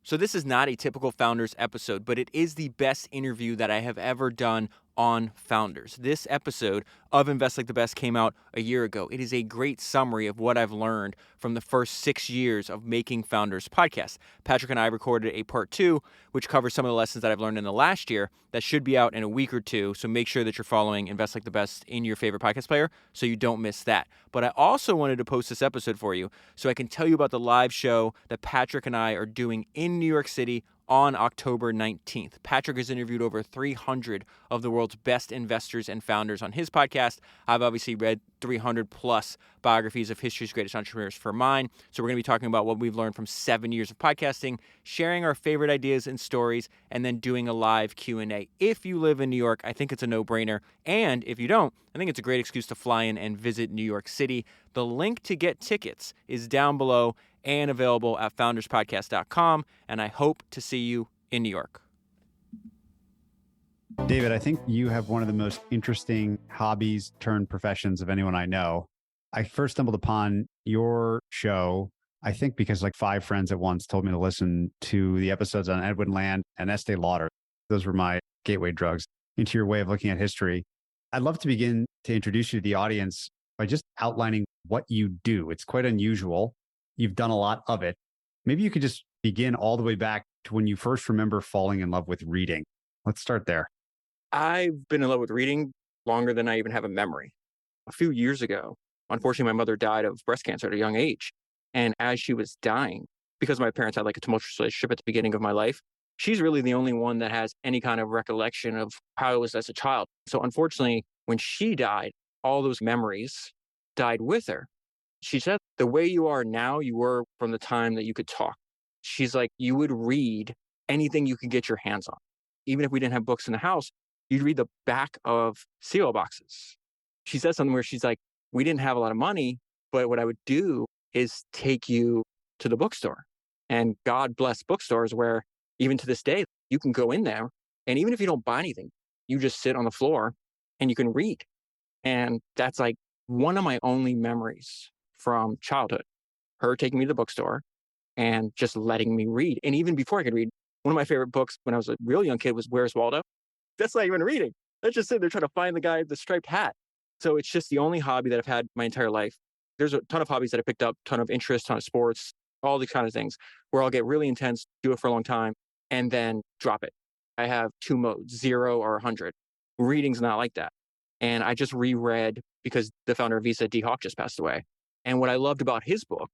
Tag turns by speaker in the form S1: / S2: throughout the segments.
S1: So this is not a typical Founders episode, but it is the best interview that I have ever done on Founders. This episode of Invest Like the Best came out a year ago. It is a great summary of what I've learned from the first 6 years of making Founders podcast. Patrick and I recorded a part 2, which covers some of the lessons that I've learned in the last year. That should be out in a week or two, so make sure that you're following Invest Like the Best in your favorite podcast player so you don't miss that. But I also wanted to post this episode for you so I can tell you about the live show that Patrick and I are doing in New York City on October 19th. Patrick has interviewed over 300 of the world's best investors and founders on his podcast. I've obviously read 300 plus biographies of history's greatest entrepreneurs for mine. So we're going to be talking about what we've learned from 7 years of podcasting, sharing our favorite ideas and stories, and then doing a live Q&A. If you live in New York, I think it's a no-brainer. And if you don't, I think it's a great excuse to fly in and visit New York City. The link to get tickets is down below and available at founderspodcast.com, and I hope to see you in New York.
S2: David, I think you have one of the most interesting hobbies turned professions of anyone I know. I first stumbled upon your show, I think because like 5 friends at once told me to listen to the episodes on Edwin Land and Estee Lauder. Those were my gateway drugs into your way of looking at history. I'd love to begin to introduce you to the audience by just outlining what you do. It's quite unusual. You've done a lot of it. Maybe you could just begin all the way back to when you first remember falling in love with reading. Let's start there.
S3: I've been in love with reading longer than I even have a memory. A few years ago, unfortunately, my mother died of breast cancer at a young age. And as she was dying, because my parents had like a tumultuous relationship at the beginning of my life, she's really the only one that has any kind of recollection of how I was as a child. So unfortunately, when she died, all those memories died with her. She said, the way you are now, you were from the time that you could talk. She's like, you would read anything you could get your hands on. Even if we didn't have books in the house, you'd read the back of cereal boxes. She said something where she's like, we didn't have a lot of money, but what I would do is take you to the bookstore. And God bless bookstores where even to this day, you can go in there and even if you don't buy anything, you just sit on the floor and you can read. And that's like one of my only memories from childhood, her taking me to the bookstore and just letting me read. And even before I could read, one of my favorite books when I was a real young kid was Where's Waldo? That's not even reading. That's just sitting there trying to find the guy with the striped hat. So it's just the only hobby that I've had my entire life. There's a ton of hobbies that I picked up, ton of interest, ton of sports, all these kind of things where I'll get really intense, do it for a long time, and then drop it. I have 2 modes, 0 or 100. Reading's not like that. And I just reread because the founder of Visa, D. Hawk, just passed away. And what I loved about his book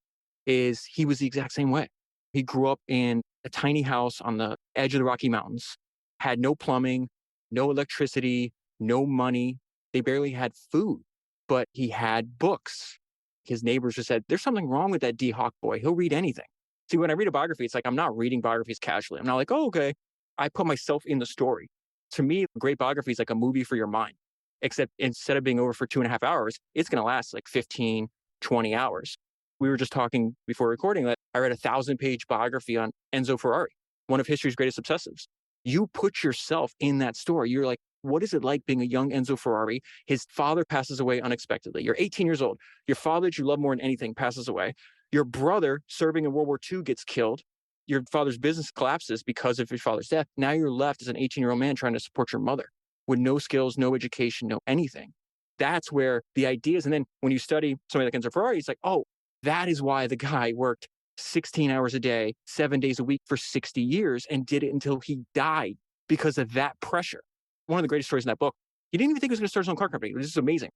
S3: is he was the exact same way. He grew up in a tiny house on the edge of the Rocky Mountains, had no plumbing, no electricity, no money. They barely had food, but he had books. His neighbors just said, there's something wrong with that D. Hawk boy. He'll read anything. See, when I read a biography, it's like I'm not reading biographies casually. I'm not like, oh, okay. I put myself in the story. To me, a great biography is like a movie for your mind, except instead of being over for 2.5 hours, it's going to last like 15, 20 hours. We were just talking before recording that I read a 1,000-page biography on Enzo Ferrari, one of history's greatest obsessives. You put yourself in that story. You're like, what is it like being a young Enzo Ferrari? His father passes away unexpectedly. You're 18 years old. Your father that you love more than anything passes away. Your brother serving in World War II gets killed. Your father's business collapses because of your father's death. Now you're left as an 18-year-old man trying to support your mother with no skills, no education, no anything. That's where the ideas. And then when you study somebody like Enzo Ferrari, it's like, oh, that is why the guy worked 16 hours a day, 7 days a week for 60 years and did it until he died because of that pressure. One of the greatest stories in that book, he didn't even think he was going to start his own car company. This is amazing.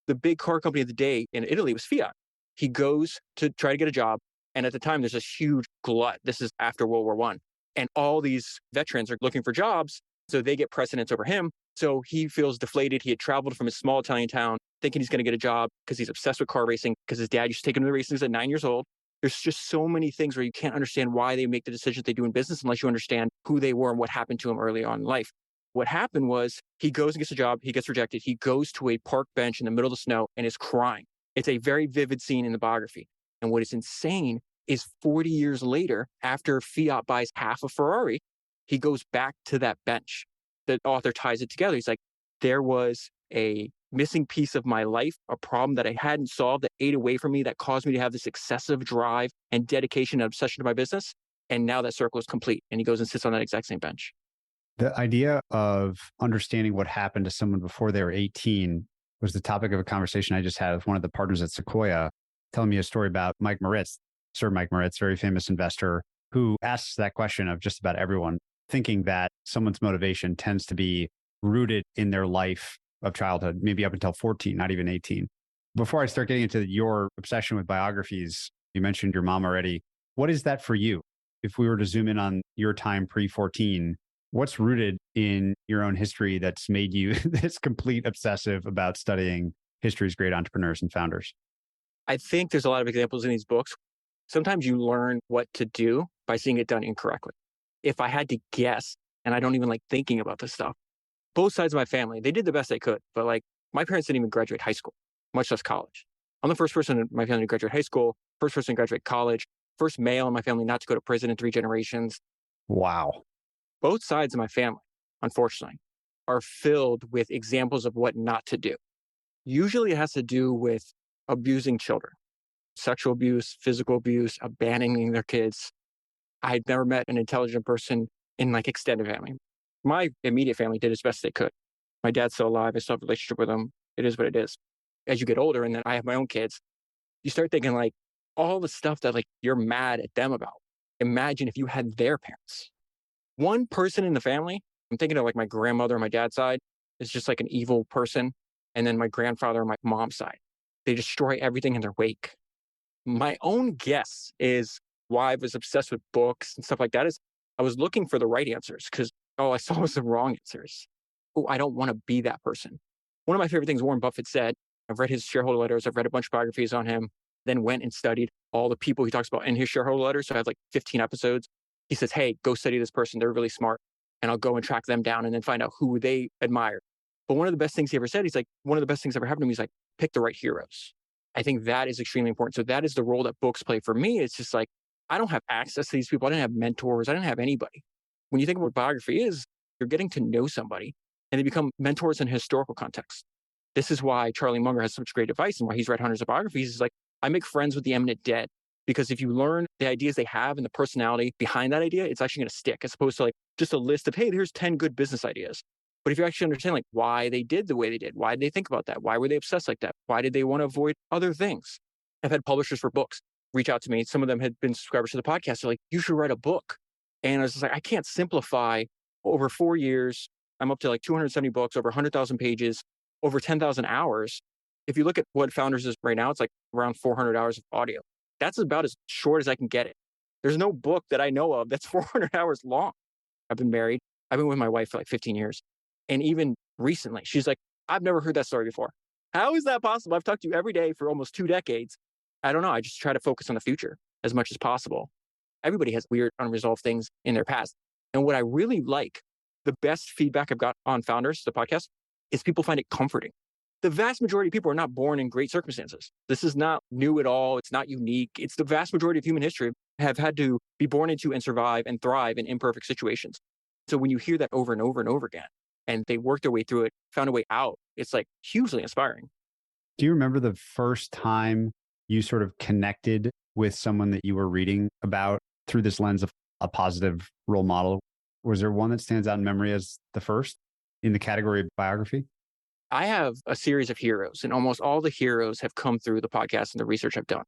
S3: The big car company of the day in Italy was Fiat. He goes to try to get a job. And at the time, there's this huge glut. This is after World War I. And all these veterans are looking for jobs. So they get precedence over him. So he feels deflated. He had traveled from his small Italian town thinking he's going to get a job because he's obsessed with car racing because his dad used to take him to the racing at 9 years old. There's just so many things where you can't understand why they make the decisions they do in business unless you understand who they were and what happened to them early on in life. What happened was he goes and gets a job. He gets rejected. He goes to a park bench in the middle of the snow and is crying. It's a very vivid scene in the biography. And what is insane is 40 years later, after Fiat buys half of Ferrari, he goes back to that bench. The author ties it together. He's like, there was a missing piece of my life, a problem that I hadn't solved that ate away from me, that caused me to have this excessive drive and dedication and obsession to my business. And now that circle is complete. And he goes and sits on that exact same bench.
S2: The idea of understanding what happened to someone before they were 18 was the topic of a conversation I just had with one of the partners at Sequoia, telling me a story about Mike Moritz, Sir Mike Moritz, very famous investor, who asks that question of just about everyone, thinking that someone's motivation tends to be rooted in their life of childhood, maybe up until 14, not even 18. Before I start getting into your obsession with biographies, you mentioned your mom already. What is that for you? If we were to zoom in on your time pre-14, what's rooted in your own history that's made you this complete obsessive about studying history's great entrepreneurs and founders?
S3: I think there's a lot of examples in these books. Sometimes you learn what to do by seeing it done incorrectly. If I had to guess, and I don't even like thinking about this stuff, both sides of my family, they did the best they could. But like my parents didn't even graduate high school, much less college. I'm the first person in my family to graduate high school, first person to graduate college, first male in my family not to go to prison in 3 generations.
S2: Wow.
S3: Both sides of my family, unfortunately, are filled with examples of what not to do. Usually it has to do with abusing children, sexual abuse, physical abuse, abandoning their kids. I'd never met an intelligent person in like extended family. My immediate family did as best they could. My dad's still alive. I still have a relationship with him. It is what it is. As you get older, and then I have my own kids, you start thinking like all the stuff that like you're mad at them about. Imagine if you had their parents. One person in the family, I'm thinking of like my grandmother on my dad's side, is just like an evil person. And then my grandfather on my mom's side, they destroy everything in their wake. My own guess is why I was obsessed with books and stuff like that is I was looking for the right answers because all I saw was the wrong answers. Oh, I don't want to be that person. One of my favorite things Warren Buffett said, I've read his shareholder letters, I've read a bunch of biographies on him, then went and studied all the people he talks about in his shareholder letters. So I have like 15 episodes. He says, hey, go study this person. They're really smart. And I'll go and track them down and then find out who they admire. But one of the best things he ever said, he's like, one of the best things ever happened to me is like, pick the right heroes. I think that is extremely important. So that is the role that books play for me. It's just like, I don't have access to these people. I didn't have mentors. I didn't have anybody. When you think of what biography is, you're getting to know somebody and they become mentors in historical context. This is why Charlie Munger has such great advice and why he's read hundreds of biographies. Is like, I make friends with the eminent dead because if you learn the ideas they have and the personality behind that idea, it's actually going to stick as opposed to like just a list of, hey, here's 10 good business ideas. But if you actually understand like why they did the way they did, why did they think about that? Why were they obsessed like that? Why did they want to avoid other things? I've had publishers for books reach out to me. Some of them had been subscribers to the podcast. They're like, you should write a book. And I was just like, I can't simplify over 4 years. I'm up to like 270 books, over 100,000 pages, over 10,000 hours. If you look at what Founders is right now, it's like around 400 hours of audio. That's about as short as I can get it. There's no book that I know of that's 400 hours long. I've been married. I've been with my wife for like 15 years. And even recently, she's like, I've never heard that story before. How is that possible? I've talked to you every day for almost 2 decades. I don't know. I just try to focus on the future as much as possible. Everybody has weird, unresolved things in their past. And what I really like, the best feedback I've got on Founders, the podcast, is people find it comforting. The vast majority of people are not born in great circumstances. This is not new at all. It's not unique. It's the vast majority of human history have had to be born into and survive and thrive in imperfect situations. So when you hear that over and over and over again, and they worked their way through it, found a way out, it's like hugely inspiring.
S2: Do you remember the first time you sort of connected with someone that you were reading about through this lens of a positive role model? Was there one that stands out in memory as the first in the category of biography?
S3: I have a series of heroes, and almost all the heroes have come through the podcast and the research I've done.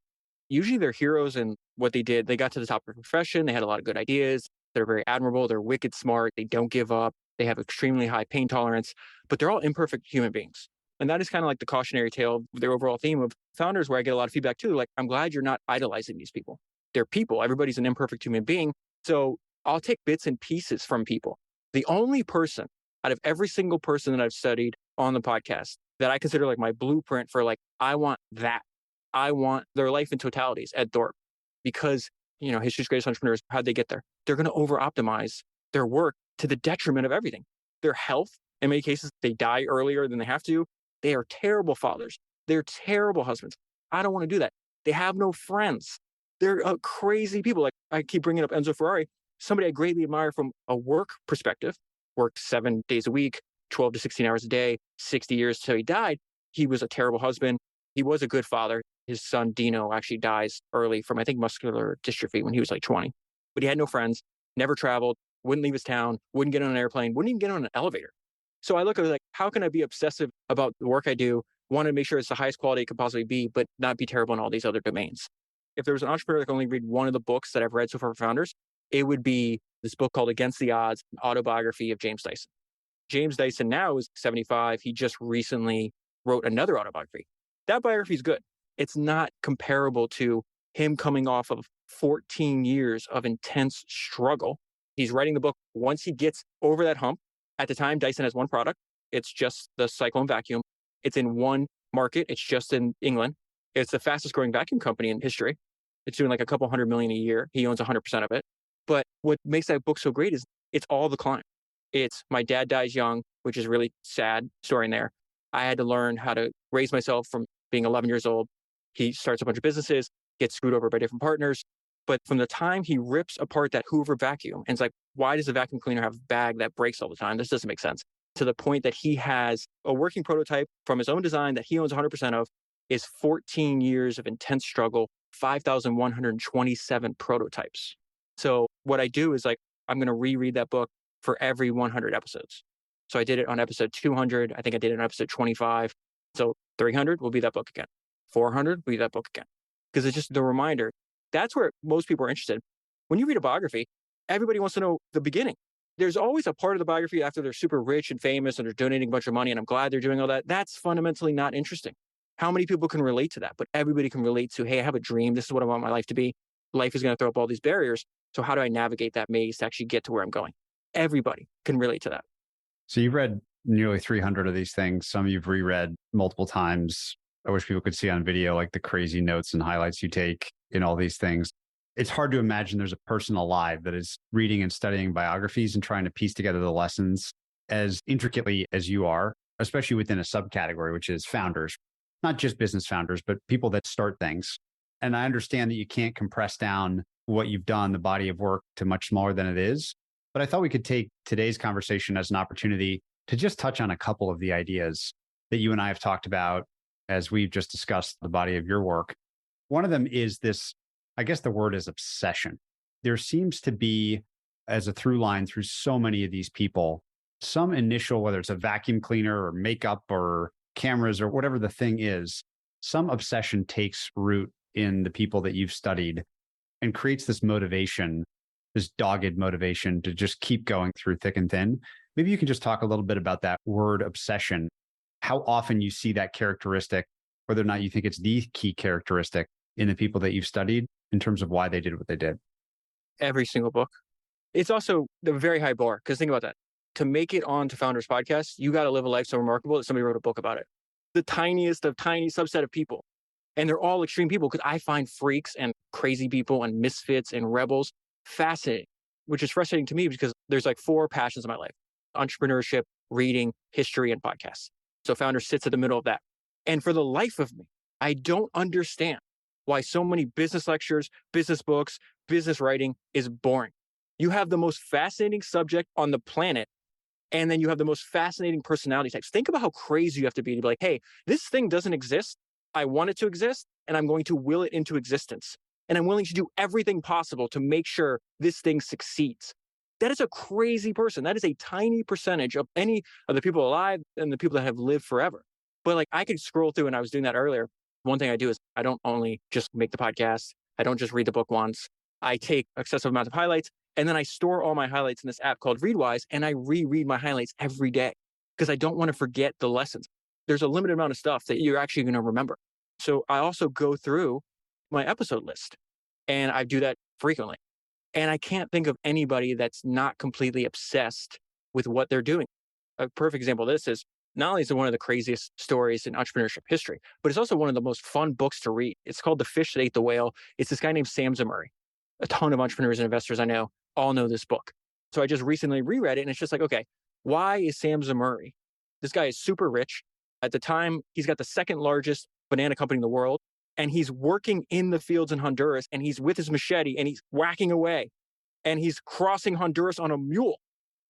S3: Usually they're heroes in what they did. They got to the top of the profession. They had a lot of good ideas. They're very admirable. They're wicked smart. They don't give up. They have extremely high pain tolerance, but they're all imperfect human beings. And that is kind of like the cautionary tale of their overall theme of Founders, where I get a lot of feedback too. Like, I'm glad you're not idolizing these people. They're people. Everybody's an imperfect human being. So I'll take bits and pieces from people. The only person out of every single person that I've studied on the podcast that I consider like my blueprint for like, I want that. I want their life in totalities Ed Thorpe, because, you know, history's greatest entrepreneurs, how'd they get there? They're going to over optimize their work to the detriment of everything. Their health, in many cases, they die earlier than they have to. They are terrible fathers. They're terrible husbands. I don't want to do that. They have no friends. They're crazy people. Like I keep bringing up Enzo Ferrari, somebody I greatly admire from a work perspective, worked 7 days a week, 12 to 16 hours a day, 60 years till he died. He was a terrible husband. He was a good father. His son, Dino, actually dies early from, I think, muscular dystrophy when he was like 20. but he had no friends, never traveled, wouldn't leave his town, wouldn't get on an airplane, wouldn't even get on an elevator. So I look at it like, how can I be obsessive about the work I do, want to make sure it's the highest quality it could possibly be, but not be terrible in all these other domains? If there was an entrepreneur that could only read one of the books that I've read so far for founders, it would be this book called Against the Odds, autobiography of James Dyson. James Dyson now is 75. He just recently wrote another autobiography. That biography is good. It's not comparable to him coming off of 14 years of intense struggle. He's writing the book. Once he gets over that hump, at the time, Dyson has one product. It's just the Cyclone vacuum. It's in one market. It's just in England. It's the fastest growing vacuum company in history. It's doing like a couple $100 million a year. He owns 100% of it. But what makes that book so great is it's all the climb. It's my dad dies young, which is a really sad story in there. I had to learn how to raise myself from being 11 years old. He starts a bunch of businesses, gets screwed over by different partners. But from the time he rips apart that Hoover vacuum, and it's like, why does a vacuum cleaner have a bag that breaks all the time? This doesn't make sense. To the point that he has a working prototype from his own design that he owns 100% of, is 14 years of intense struggle, 5,127 prototypes. So what I do is like, I'm going to reread that book for every 100 episodes. So I did it on episode 200. I think I did it on episode 25. So 300 will be that book again. 400 will be that book again. Because it's just the reminder. That's where most people are interested. When you read a biography, everybody wants to know the beginning. There's always a part of the biography after they're super rich and famous and they're donating a bunch of money, and I'm glad they're doing all that. That's fundamentally not interesting. How many people can relate to that? But everybody can relate to, hey, I have a dream. This is what I want my life to be. Life is going to throw up all these barriers. So how do I navigate that maze to actually get to where I'm going? Everybody can relate to that.
S2: So you've read nearly 300 of these things. Some you've reread multiple times. I wish people could see on video, like the crazy notes and highlights you take in all these things. It's hard to imagine there's a person alive that is reading and studying biographies and trying to piece together the lessons as intricately as you are, especially within a subcategory, which is founders, not just business founders, but people that start things. And I understand that you can't compress down what you've done, the body of work, to much smaller than it is. But I thought we could take today's conversation as an opportunity to just touch on a couple of the ideas that you and I have talked about as we've just discussed the body of your work. One of them is this, I guess the word is obsession. There seems to be, as a through line through so many of these people, some initial, whether it's a vacuum cleaner or makeup or cameras or whatever the thing is, some obsession takes root in the people that you've studied and creates this motivation, this dogged motivation to just keep going through thick and thin. Maybe you can just talk a little bit about that word obsession, how often you see that characteristic, whether or not you think it's the key characteristic in the people that you've studied in terms of why they did what they did.
S3: Every single book. It's also the very high bar, because think about that. To make it onto Founders Podcast, you got to live a life so remarkable that somebody wrote a book about it. The tiniest of tiny subset of people. And they're all extreme people, because I find freaks and crazy people and misfits and rebels fascinating, which is frustrating to me because there's like 4 passions in my life: entrepreneurship, reading, history, and podcasts. So Founder sits at the middle of that. And for the life of me, I don't understand why so many business lectures, business books, business writing is boring. You have the most fascinating subject on the planet, and then you have the most fascinating personality types. Think about how crazy you have to be like, hey, this thing doesn't exist. I want it to exist, and I'm going to will it into existence. And I'm willing to do everything possible to make sure this thing succeeds. That is a crazy person. That is a tiny percentage of any of the people alive and the people that have lived forever. But like, I could scroll through, and I was doing that earlier. One thing I do is I don't only just make the podcast. I don't just read the book once. I take excessive amounts of highlights, and then I store all my highlights in this app called Readwise, and I reread my highlights every day because I don't want to forget the lessons. There's a limited amount of stuff that you're actually going to remember. So I also go through my episode list, and I do that frequently. And I can't think of anybody that's not completely obsessed with what they're doing. A perfect example of this is, not only is it one of the craziest stories in entrepreneurship history, but it's also one of the most fun books to read. It's called The Fish That Ate the Whale. It's this guy named Sam Zamuri. A ton of entrepreneurs and investors I know all know this book. So I just recently reread it, and it's just like, okay, why is Sam Zamuri? This guy is super rich. At the time, he's got the second largest banana company in the world, and he's working in the fields in Honduras, and he's with his machete, and he's whacking away, and he's crossing Honduras on a mule,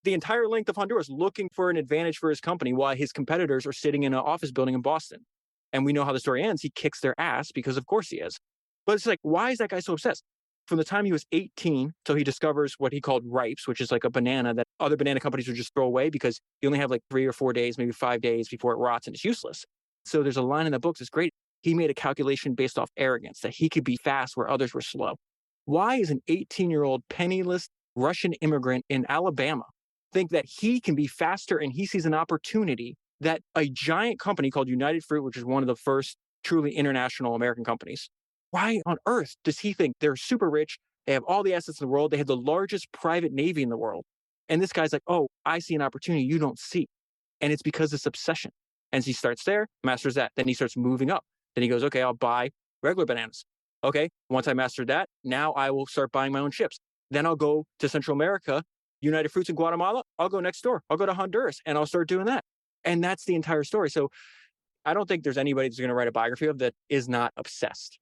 S3: the entire length of Honduras, looking for an advantage for his company while his competitors are sitting in an office building in Boston. And we know how the story ends. He kicks their ass because of course he is. But it's like, why is that guy so obsessed? from the time he was 18 till he discovers what he called ripes, which is like a banana that other banana companies would just throw away because you only have like 3 or 4 days, maybe 5 days before it rots and it's useless. So there's a line in the book that's great. He made a calculation based off arrogance that he could be fast where others were slow. Why is an 18-year-old penniless Russian immigrant in Alabama think that he can be faster and he sees an opportunity that a giant company called United Fruit, which is one of the first truly international American companies, why on earth does he think they're super rich? They have all the assets in the world. They have the largest private navy in the world. And this guy's like, oh, I see an opportunity you don't see. And it's because it's obsession. And he starts there, masters that. Then he starts moving up. Then he goes, okay, I'll buy regular bananas. Okay, once I mastered that, now I will start buying my own chips. Then I'll go to Central America, United Fruits in Guatemala. I'll go next door. I'll go to Honduras and I'll start doing that. And that's the entire story. So I don't think there's anybody that's going to write a biography of that is not obsessed.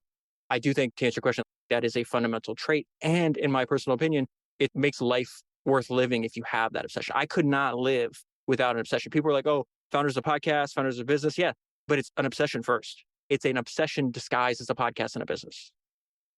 S3: I do think, to answer your question, that is a fundamental trait. And in my personal opinion, it makes life worth living if you have that obsession. I could not live without an obsession. People are like, oh, founders of podcasts, founders of business. Yeah, but it's an obsession first. It's an obsession disguised as a podcast and a business.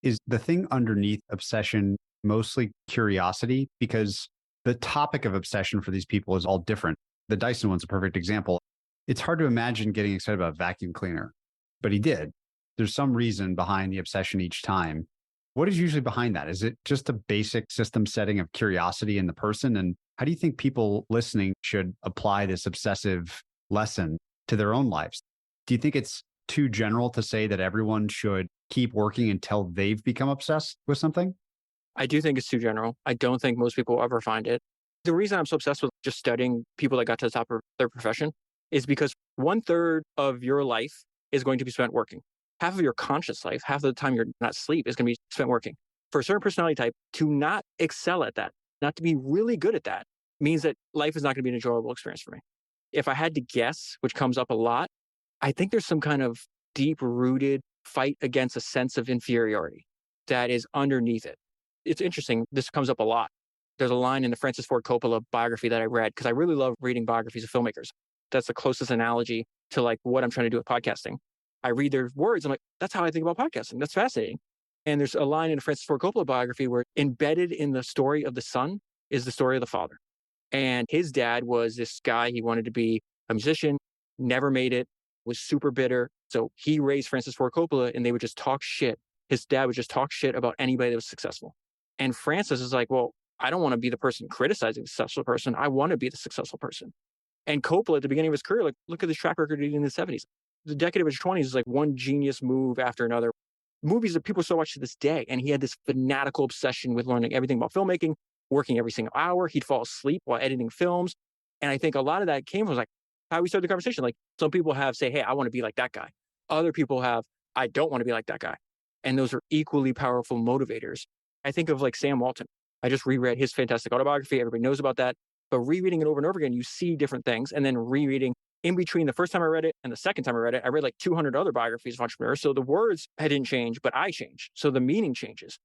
S2: Is the thing underneath obsession mostly curiosity? Because the topic of obsession for these people is all different. The Dyson one's a perfect example. It's hard to imagine getting excited about a vacuum cleaner, but he did. There's some reason behind the obsession each time. What is usually behind that? Is it just a basic system setting of curiosity in the person? And how do you think people listening should apply this obsessive lesson to their own lives? Do you think it's too general to say that everyone should keep working until they've become obsessed with something?
S3: I do think it's too general. I don't think most people will ever find it. The reason I'm so obsessed with just studying people that got to the top of their profession is because 1/3 of your life is going to be spent working. Half of your conscious life, half of the time you're not asleep, is going to be spent working. For a certain personality type, to not excel at that, not to be really good at that, means that life is not going to be an enjoyable experience for me. If I had to guess, which comes up a lot, I think there's some kind of deep-rooted fight against a sense of inferiority that is underneath it. It's interesting. This comes up a lot. There's a line in the Francis Ford Coppola biography that I read because I really love reading biographies of filmmakers. That's the closest analogy to like what I'm trying to do with podcasting. I read their words. I'm like, that's how I think about podcasting. That's fascinating. And there's a line in a Francis Ford Coppola biography where embedded in the story of the son is the story of the father. And his dad was this guy. He wanted to be a musician, never made it, was super bitter. So he raised Francis Ford Coppola and they would just talk shit. His dad would just talk shit about anybody that was successful. And Francis is like, well, I don't want to be the person criticizing the successful person. I want to be the successful person. And Coppola at the beginning of his career, like, look at his track record in the 70s. The decade of his 20s is like one genius move after another. Movies that people still watch to this day. And he had this fanatical obsession with learning everything about filmmaking, working every single hour. He'd fall asleep while editing films. And I think a lot of that came from like how we started the conversation. Like some people have say, hey, I want to be like that guy. Other people have, I don't want to be like that guy. And those are equally powerful motivators. I think of like Sam Walton. I just reread his fantastic autobiography. Everybody knows about that. But rereading it over and over again, you see different things. And then rereading in between the first time I read it and the second time I read it, I read like 200 other biographies of entrepreneurs. So the words didn't change, but I changed. So the meaning changes.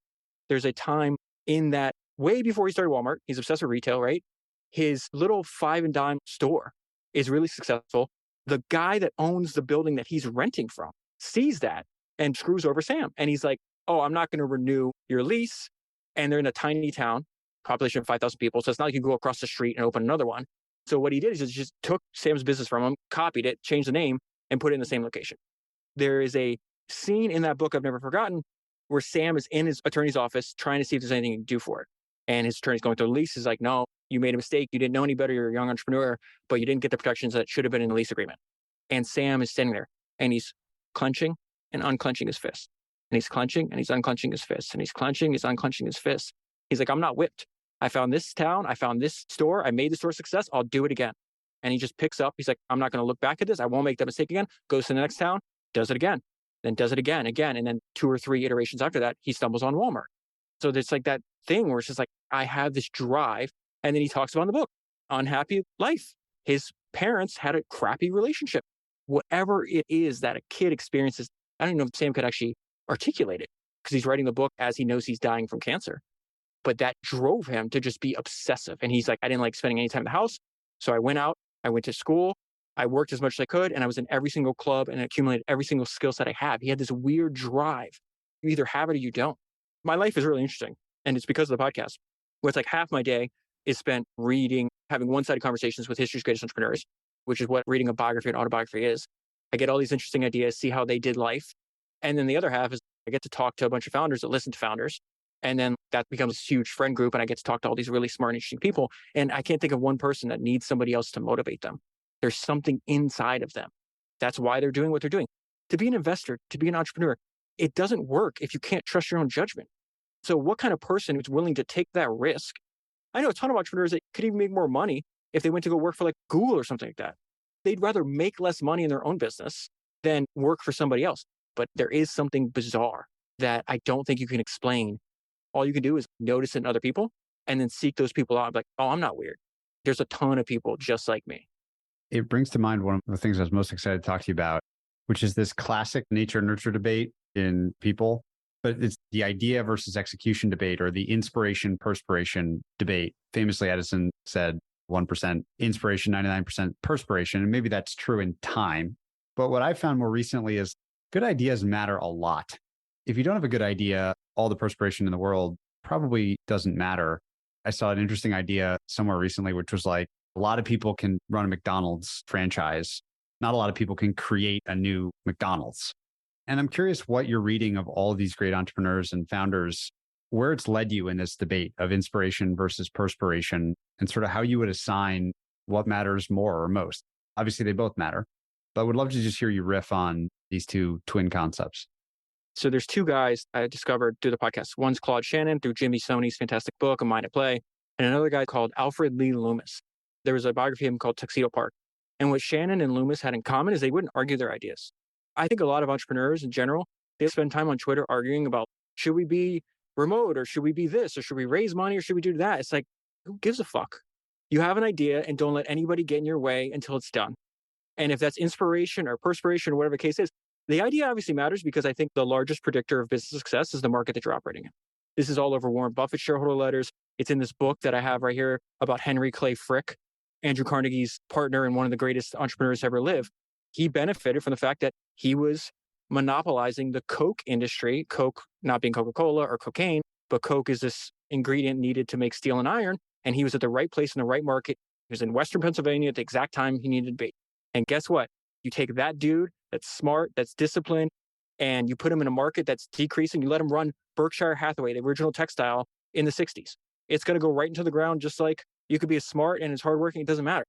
S3: There's a time in that way before he started Walmart, he's obsessed with retail, right? His little 5 and dime store is really successful. The guy that owns the building that he's renting from sees that and screws over Sam. And he's like, oh, I'm not going to renew your lease. And they're in a tiny town, population of 5,000 people. So it's not like you can go across the street and open another one. So what he did is just took Sam's business from him, copied it, changed the name, and put it in the same location. There is a scene in that book I've never forgotten where Sam is in his attorney's office trying to see if there's anything he can do for it. And his attorney's going through the lease. He's like, no, you made a mistake. You didn't know any better. You're a young entrepreneur, but you didn't get the protections that should have been in the lease agreement. And Sam is standing there and he's clenching and unclenching his fist. And he's clenching and he's unclenching his fist. And he's clenching, he's unclenching his fist. He's like, I'm not whipped. I found this town. I found this store. I made the store a success. I'll do it again. And he just picks up. He's like, I'm not going to look back at this. I won't make that mistake again. Goes to the next town, does it again, then does it again. And then 2 or 3 iterations after that, he stumbles on Walmart. So there's like that thing where it's just like, I have this drive. And then he talks about in the book, unhappy life. His parents had a crappy relationship. Whatever it is that a kid experiences, I don't even know if Sam could actually articulate it because he's writing the book as he knows he's dying from cancer. But that drove him to just be obsessive. And he's like, I didn't like spending any time in the house. So I went out, I went to school, I worked as much as I could, and I was in every single club and accumulated every single skill set I have. He had this weird drive. You either have it or you don't. My life is really interesting. And it's because of the podcast, where it's like half my day is spent reading, having one-sided conversations with history's greatest entrepreneurs, which is what reading a biography and autobiography is. I get all these interesting ideas, see how they did life. And then the other half is I get to talk to a bunch of founders that listen to founders. And then that becomes a huge friend group. And I get to talk to all these really smart, interesting people. And I can't think of one person that needs somebody else to motivate them. There's something inside of them. That's why they're doing what they're doing. To be an investor, to be an entrepreneur, it doesn't work if you can't trust your own judgment. So what kind of person is willing to take that risk? I know a ton of entrepreneurs that could even make more money if they went to go work for like Google or something like that. They'd rather make less money in their own business than work for somebody else. But there is something bizarre that I don't think you can explain. All you can do is notice it in other people and then seek those people out. Like, oh, I'm not weird. There's a ton of people just like me.
S2: It brings to mind one of the things I was most excited to talk to you about, which is this classic nature nurture debate in people, but it's the idea versus execution debate, or the inspiration perspiration debate. Famously, Edison said 1% inspiration, 99% perspiration. And maybe that's true in time. But what I found more recently is good ideas matter a lot. If you don't have a good idea, all the perspiration in the world probably doesn't matter. I saw an interesting idea somewhere recently, which was like, a lot of people can run a McDonald's franchise. Not a lot of people can create a new McDonald's. And I'm curious what you're reading of all of these great entrepreneurs and founders, where it's led you in this debate of inspiration versus perspiration, and sort of how you would assign what matters more or most. Obviously, they both matter, but would love to just hear you riff on these two twin concepts.
S3: So there's two guys I discovered through the podcast. One's Claude Shannon through Jimmy Stoney's fantastic book, A Mind at Play, and another guy called Alfred Lee Loomis. There was a biography of him called Tuxedo Park. And what Shannon and Loomis had in common is they wouldn't argue their ideas. I think a lot of entrepreneurs in general, they spend time on Twitter arguing about, should we be remote, or should we be this, or should we raise money, or should we do that? It's like, who gives a fuck? You have an idea and don't let anybody get in your way until it's done. And if that's inspiration or perspiration or whatever the case is, the idea obviously matters, because I think the largest predictor of business success is the market that you're operating in. This is all over Warren Buffett's shareholder letters. It's in this book that I have right here about Henry Clay Frick, Andrew Carnegie's partner and one of the greatest entrepreneurs to ever live. He benefited from the fact that he was monopolizing the Coke industry, Coke not being Coca-Cola or cocaine, but Coke is this ingredient needed to make steel and iron. And he was at the right place in the right market. He was in Western Pennsylvania at the exact time he needed to be. And guess what? You take that dude that's smart, that's disciplined, and you put him in a market that's decreasing. You let him run Berkshire Hathaway, the original textile in the 60s. It's going to go right into the ground, just like you could be as smart and as hardworking. It doesn't matter.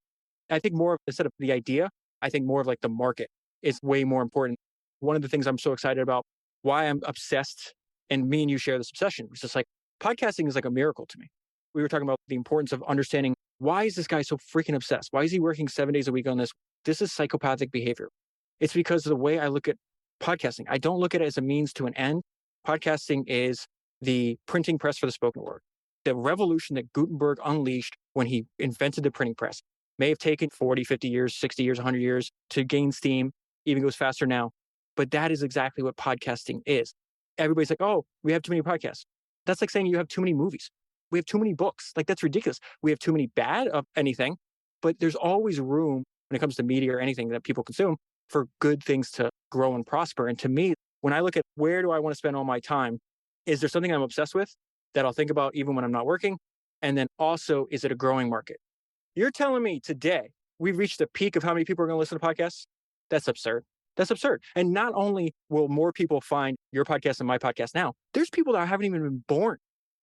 S3: I think more of, instead of the idea, I think more of like the market is way more important. One of the things I'm so excited about, why I'm obsessed, and me and you share this obsession, it's just like podcasting is like a miracle to me. We were talking about the importance of understanding, why is this guy so freaking obsessed? Why is he working 7 days a week on this? This is psychopathic behavior. It's because of the way I look at podcasting. I don't look at it as a means to an end. Podcasting is the printing press for the spoken word. The revolution that Gutenberg unleashed when he invented the printing press may have taken 40, 50 years, 60 years, 100 years to gain steam, even goes faster now. But that is exactly what podcasting is. Everybody's like, oh, we have too many podcasts. That's like saying you have too many movies. We have too many books. Like, that's ridiculous. We have too many bad of anything, but there's always room when it comes to media or anything that people consume for good things to grow and prosper. And to me, when I look at where do I want to spend all my time, is there something I'm obsessed with that I'll think about even when I'm not working? And then also, is it a growing market? You're telling me today we've reached the peak of how many people are going to listen to podcasts? That's absurd. That's absurd. And not only will more people find your podcast and my podcast now, there's people that haven't even been born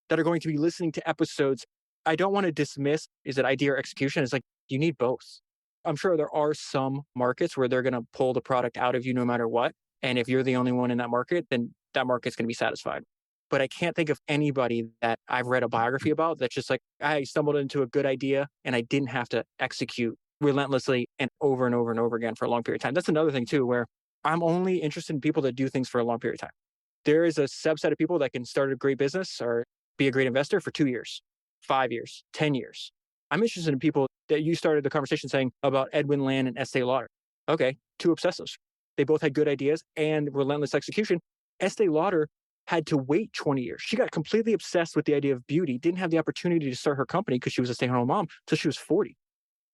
S3: that are going to be listening to episodes. I don't want to dismiss, is it idea or execution? It's like, you need both. I'm sure there are some markets where they're going to pull the product out of you no matter what. And if you're the only one in that market, then that market's going to be satisfied. But I can't think of anybody that I've read a biography about that's just like, I stumbled into a good idea and I didn't have to execute relentlessly and over and over and over again for a long period of time. That's another thing too, where I'm only interested in people that do things for a long period of time. There is a subset of people that can start a great business or be a great investor for 2 years, 5 years, 10 years. I'm interested in people that you started the conversation saying about Edwin Land and Estee Lauder. Okay, two obsessives. They both had good ideas and relentless execution. Estee Lauder had to wait 20 years. She got completely obsessed with the idea of beauty, didn't have the opportunity to start her company because she was a stay-at-home mom until she was 40.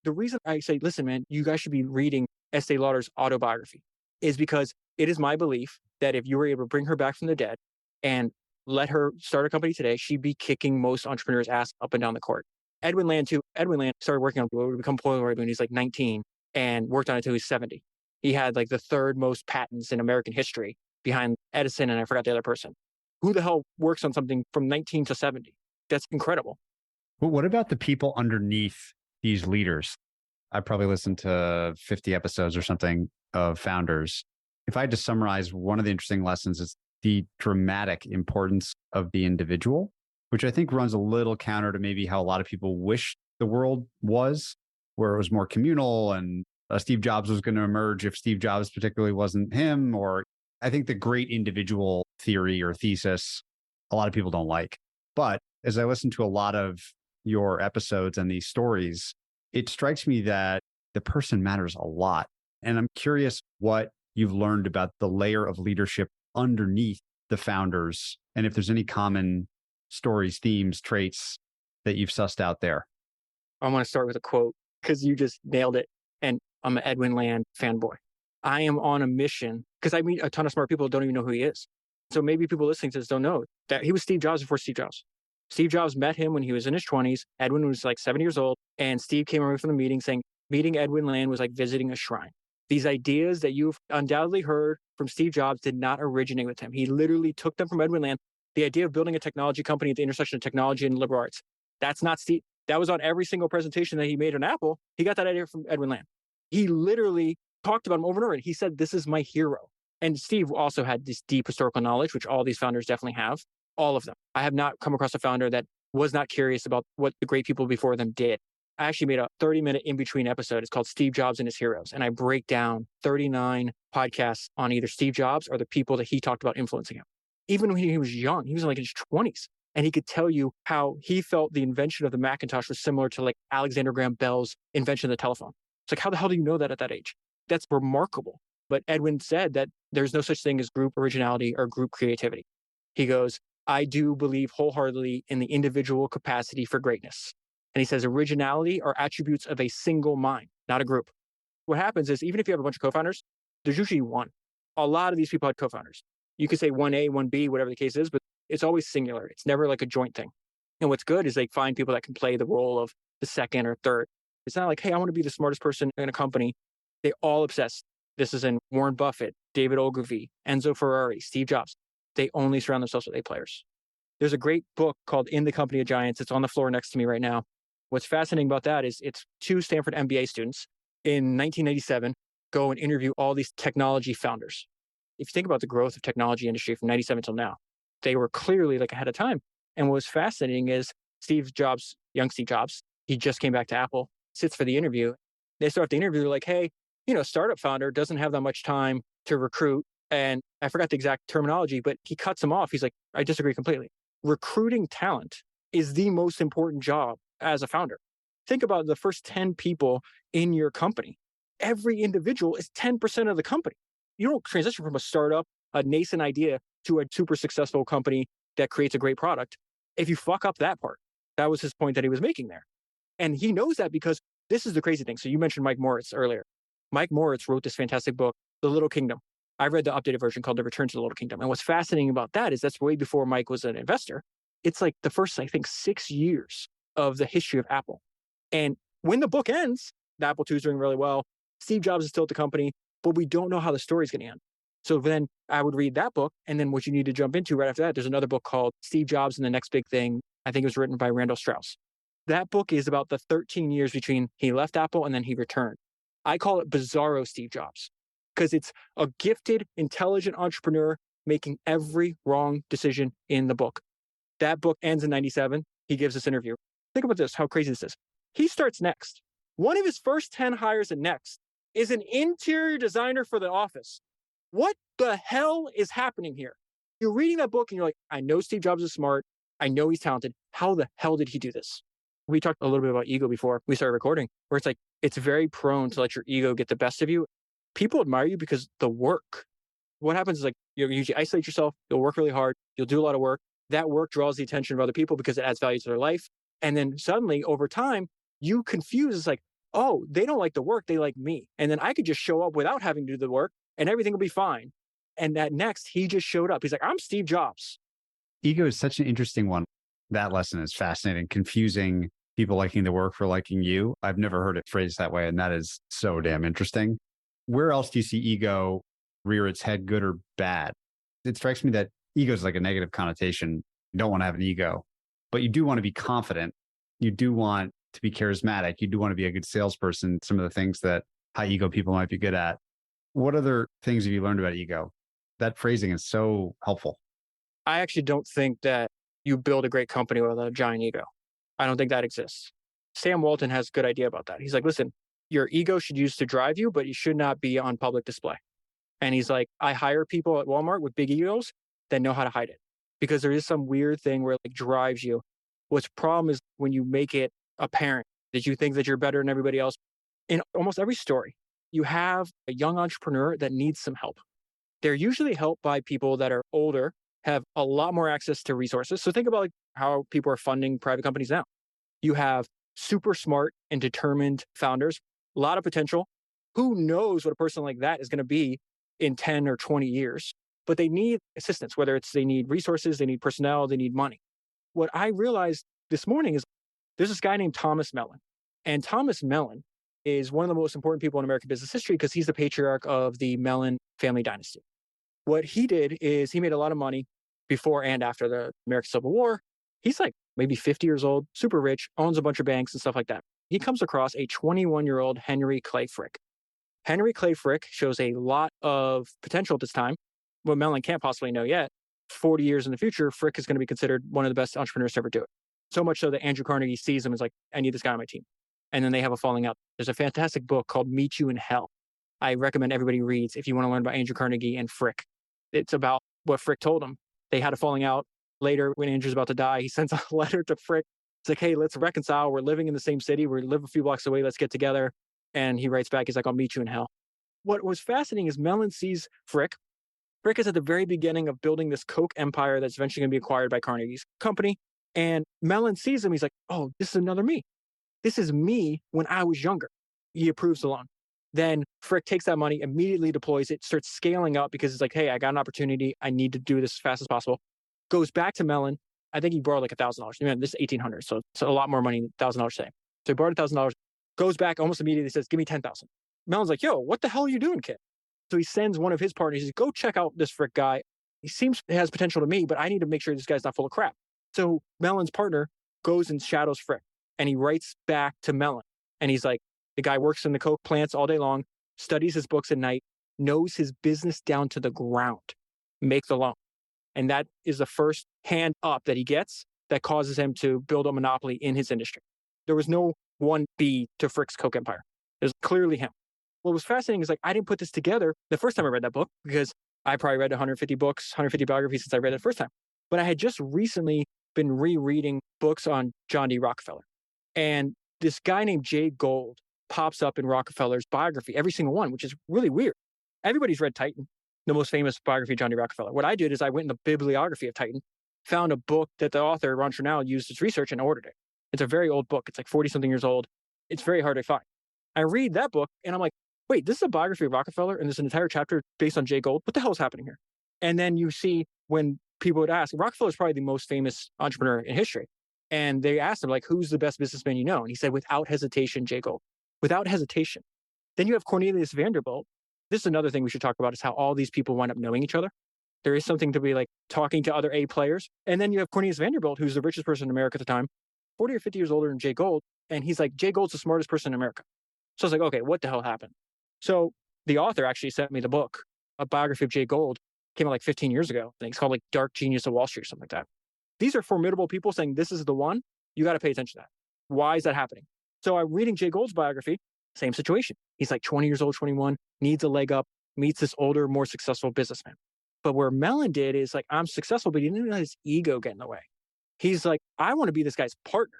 S3: The reason I say, listen, man, you guys should be reading Estee Lauder's autobiography is because it is my belief that if you were able to bring her back from the dead and let her start a company today, she'd be kicking most entrepreneurs' ass up and down the court. Edwin Land, too. Edwin Land started working on what would become Polaroid when he's like 19 and worked on it until he's 70. He had like the third most patents in American history behind Edison, and I forgot the other person. Who the hell works on something from 19 to 70? That's incredible.
S2: But what about the people underneath these leaders? I probably listened to 50 episodes or something of founders. If I had to summarize, one of the interesting lessons is the dramatic importance of the individual, which I think runs a little counter to maybe how a lot of people wish the world was, where it was more communal and Steve Jobs was going to emerge if Steve Jobs particularly wasn't him. Or I think the great individual theory or thesis, a lot of people don't like. But as I listen to a lot of your episodes and these stories, it strikes me that the person matters a lot. And I'm curious what you've learned about the layer of leadership underneath the founders, and if there's any common stories, themes, traits that you've sussed out there.
S3: I want to start with a quote because you just nailed it. And I'm an Edwin Land fanboy. I am on a mission because I meet a ton of smart people who don't even know who he is. So maybe people listening to this don't know that he was Steve Jobs before Steve Jobs. Steve Jobs met him when he was in his 20s. Edwin was like 7 years old. And Steve came away from the meeting saying, meeting Edwin Land was like visiting a shrine. These ideas that you've undoubtedly heard from Steve Jobs did not originate with him. He literally took them from Edwin Land. The idea of building a technology company at the intersection of technology and liberal arts. That's not Steve. That was on every single presentation that he made on Apple. He got that idea from Edwin Land. He literally talked about him over and over. And he said, this is my hero. And Steve also had this deep historical knowledge, which all these founders definitely have. All of them. I have not come across a founder that was not curious about what the great people before them did. I actually made a 30-minute in-between episode. It's called Steve Jobs and His Heroes. And I break down 39 podcasts on either Steve Jobs or the people that he talked about influencing him. Even when he was young, he was like in his 20s. And he could tell you how he felt the invention of the Macintosh was similar to like Alexander Graham Bell's invention of the telephone. It's like, how the hell do you know that at that age? That's remarkable. But Edwin said that there's no such thing as group originality or group creativity. He goes, I do believe wholeheartedly in the individual capacity for greatness. And he says originality are attributes of a single mind, not a group. What happens is even if you have a bunch of co-founders, there's usually one. A lot of these people had co-founders. You could say 1A, 1B, whatever the case is, but it's always singular. It's never like a joint thing. And what's good is they find people that can play the role of the second or third. It's not like, hey, I want to be the smartest person in a company. They all obsess. This is in Warren Buffett, David Ogilvy, Enzo Ferrari, Steve Jobs. They only surround themselves with A players. There's a great book called In the Company of Giants. It's on the floor next to me right now. What's fascinating about that is it's two Stanford MBA students in 1987 go and interview all these technology founders. If you think about the growth of technology industry from 97 till now, they were clearly like ahead of time. And what was fascinating is Steve Jobs, young Steve Jobs, he just came back to Apple, sits for the interview. They start the interview, they're like, hey, startup founder doesn't have that much time to recruit. And I forgot the exact terminology, but he cuts him off. He's like, I disagree completely. Recruiting talent is the most important job as a founder. Think about the first 10 people in your company. Every individual is 10% of the company. You don't transition from a startup, a nascent idea, to a super successful company that creates a great product if you fuck up that part. That was his point that he was making there. And he knows that because this is the crazy thing. So you mentioned Mike Moritz earlier. Mike Moritz wrote this fantastic book, The Little Kingdom. I read the updated version called The Return to the Little Kingdom. And what's fascinating about that is that's way before Mike was an investor. It's like the first, I think, 6 years of the history of Apple. And when the book ends, the Apple II is doing really well. Steve Jobs is still at the company, but we don't know how the story's going to end. So then I would read that book. And then what you need to jump into right after that, there's another book called Steve Jobs and the Next Big Thing. I think it was written by Randall Strauss. That book is about the 13 years between he left Apple and then he returned. I call it Bizarro Steve Jobs because it's a gifted, intelligent entrepreneur making every wrong decision in the book. That book ends in 97. He gives this interview. Think about this, how crazy this is. He starts Next. One of his first 10 hires at Next is an interior designer for the office. What the hell is happening here? You're reading that book and you're like, I know Steve Jobs is smart. I know he's talented. How the hell did he do this? We talked a little bit about ego before we started recording, where it's like, it's very prone to let your ego get the best of you. People admire you because the work. What happens is like, you usually isolate yourself. You'll work really hard. You'll do a lot of work. That work draws the attention of other people because it adds value to their life. And then suddenly over time, you confuse. It's like, oh, they don't like the work. They like me. And then I could just show up without having to do the work and everything will be fine. And that Next, he just showed up. He's like, I'm Steve Jobs.
S2: Ego is such an interesting one. That lesson is fascinating, confusing people liking the work for liking you. I've never heard it phrased that way. And that is so damn interesting. Where else do you see ego rear its head, good or bad? It strikes me that ego is like a negative connotation. You don't want to have an ego, but you do want to be confident. You do want to be charismatic. You do want to be a good salesperson. Some of the things that high ego people might be good at. What other things have you learned about ego? That phrasing is so helpful.
S3: I actually don't think that you build a great company with a giant ego. I don't think that exists. Sam Walton has a good idea about that. He's like, listen, your ego should use to drive you, but you should not be on public display. And he's like, I hire people at Walmart with big egos that know how to hide it because there is some weird thing where it like drives you. What's problem is when you make it apparent that you think that you're better than everybody else. In almost every story, you have a young entrepreneur that needs some help. They're usually helped by people that are older, have a lot more access to resources. So think about like how people are funding private companies now. You have super smart and determined founders, a lot of potential. Who knows what a person like that is going to be in 10 or 20 years? But they need assistance, whether it's they need resources, they need personnel, they need money. What I realized this morning is there's this guy named Thomas Mellon. And Thomas Mellon is one of the most important people in American business history because he's the patriarch of the Mellon family dynasty. What he did is he made a lot of money before and after the American Civil War. He's like maybe 50 years old, super rich, owns a bunch of banks and stuff like that. He comes across a 21-year-old Henry Clay Frick. Henry Clay Frick shows a lot of potential at this time. What Mellon can't possibly know yet, 40 years in the future, Frick is going to be considered one of the best entrepreneurs to ever do it. So much so that Andrew Carnegie sees him and is like, I need this guy on my team. And then they have a falling out. There's a fantastic book called Meet You in Hell. I recommend everybody reads if you want to learn about Andrew Carnegie and Frick. It's about what Frick told him. They had a falling out. Later, when Andrew's about to die, he sends a letter to Frick. It's like, hey, let's reconcile. We're living in the same city. We live a few blocks away. Let's get together. And he writes back, he's like, I'll meet you in hell. What was fascinating is Mellon sees Frick. Frick is at the very beginning of building this Coke empire that's eventually going to be acquired by Carnegie's company. And Mellon sees him. He's like, oh, this is another me. This is me when I was younger. He approves the loan. Then Frick takes that money, immediately deploys it, starts scaling up because it's like, hey, I got an opportunity. I need to do this as fast as possible. Goes back to Mellon. I think he borrowed like $1,000. This is 1800, so a lot more money, $1,000 today. So he borrowed $1,000, goes back almost immediately, says, give me 10,000. Mellon's like, yo, what the hell are you doing, kid? So he sends one of his partners, he says, go check out this Frick guy. He seems has potential to me, but I need to make sure this guy's not full of crap. So Mellon's partner goes and shadows Frick, and he writes back to Mellon. And he's like, the guy works in the Coke plants all day long, studies his books at night, knows his business down to the ground, make the loan. And that is the first hand up that he gets that causes him to build a monopoly in his industry. There was no 1B to Frick's Coke empire. It was clearly him. What was fascinating is like, I didn't put this together the first time I read that book because I probably read 150 books, 150 biographies since I read it the first time. But I had just recently been rereading books on John D. Rockefeller. And this guy named Jay Gould pops up in Rockefeller's biography, every single one, which is really weird. Everybody's read Titan, the most famous biography of John D. Rockefeller. What I did is I went in the bibliography of Titan, found a book that the author, Ron Chernow, used his research and ordered it. It's a very old book. It's like 40-something years old. It's very hard to find. I read that book and I'm like, wait, this is a biography of Rockefeller and there's an entire chapter based on Jay Gould. What the hell is happening here? And then you see when people would ask, Rockefeller is probably the most famous entrepreneur in history. And they asked him, like, who's the best businessman you know? And he said, without hesitation, Jay Gould. Without hesitation. Then you have Cornelius Vanderbilt. This is another thing we should talk about is how all these people wind up knowing each other. There is something to be like talking to other A players. And then you have Cornelius Vanderbilt, who's the richest person in America at the time, 40 or 50 years older than Jay Gould. And he's like, Jay Gould's the smartest person in America. So I was like, okay, what the hell happened? So the author actually sent me the book, a biography of Jay Gould, came out like 15 years ago. I think it's called like Dark Genius of Wall Street or something like that. These are formidable people saying this is the one. You got to pay attention to that. Why is that happening? So I'm reading Jay Gould's biography, same situation. He's like 20 years old, 21, needs a leg up, meets this older, more successful businessman. But where Mellon did is like, I'm successful, but he didn't let his ego get in the way. He's like, I want to be this guy's partner.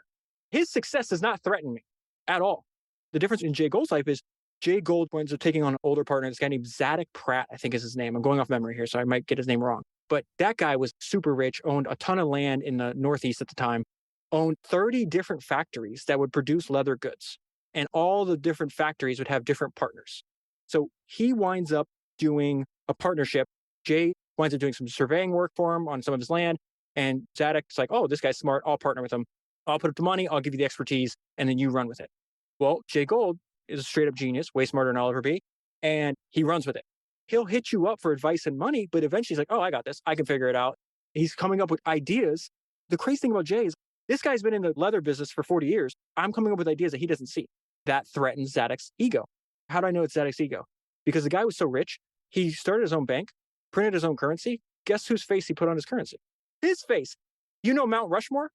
S3: His success does not threaten me at all. The difference in Jay Gould's life is Jay Gould winds up taking on an older partner, this guy named Zadock Pratt, I think is his name. I'm going off memory here, so I might get his name wrong. But that guy was super rich, owned a ton of land in the Northeast at the time, owned 30 different factories that would produce leather goods. And all the different factories would have different partners. So he winds up doing a partnership. Jay winds up doing some surveying work for him on some of his land. And Zadok's like, oh, this guy's smart. I'll partner with him. I'll put up the money. I'll give you the expertise, and then you run with it. Well, Jay Gold is a straight up genius, way smarter than I'll ever be. And he runs with it. He'll hit you up for advice and money, but eventually he's like, oh, I got this. I can figure it out. He's coming up with ideas. The crazy thing about Jay is this guy's been in the leather business for 40 years. I'm coming up with ideas that he doesn't see. That threatens Zadok's ego. How do I know it's Zadok's ego? Because the guy was so rich, he started his own bank, printed his own currency. Guess whose face he put on his currency? His face. You know Mount Rushmore?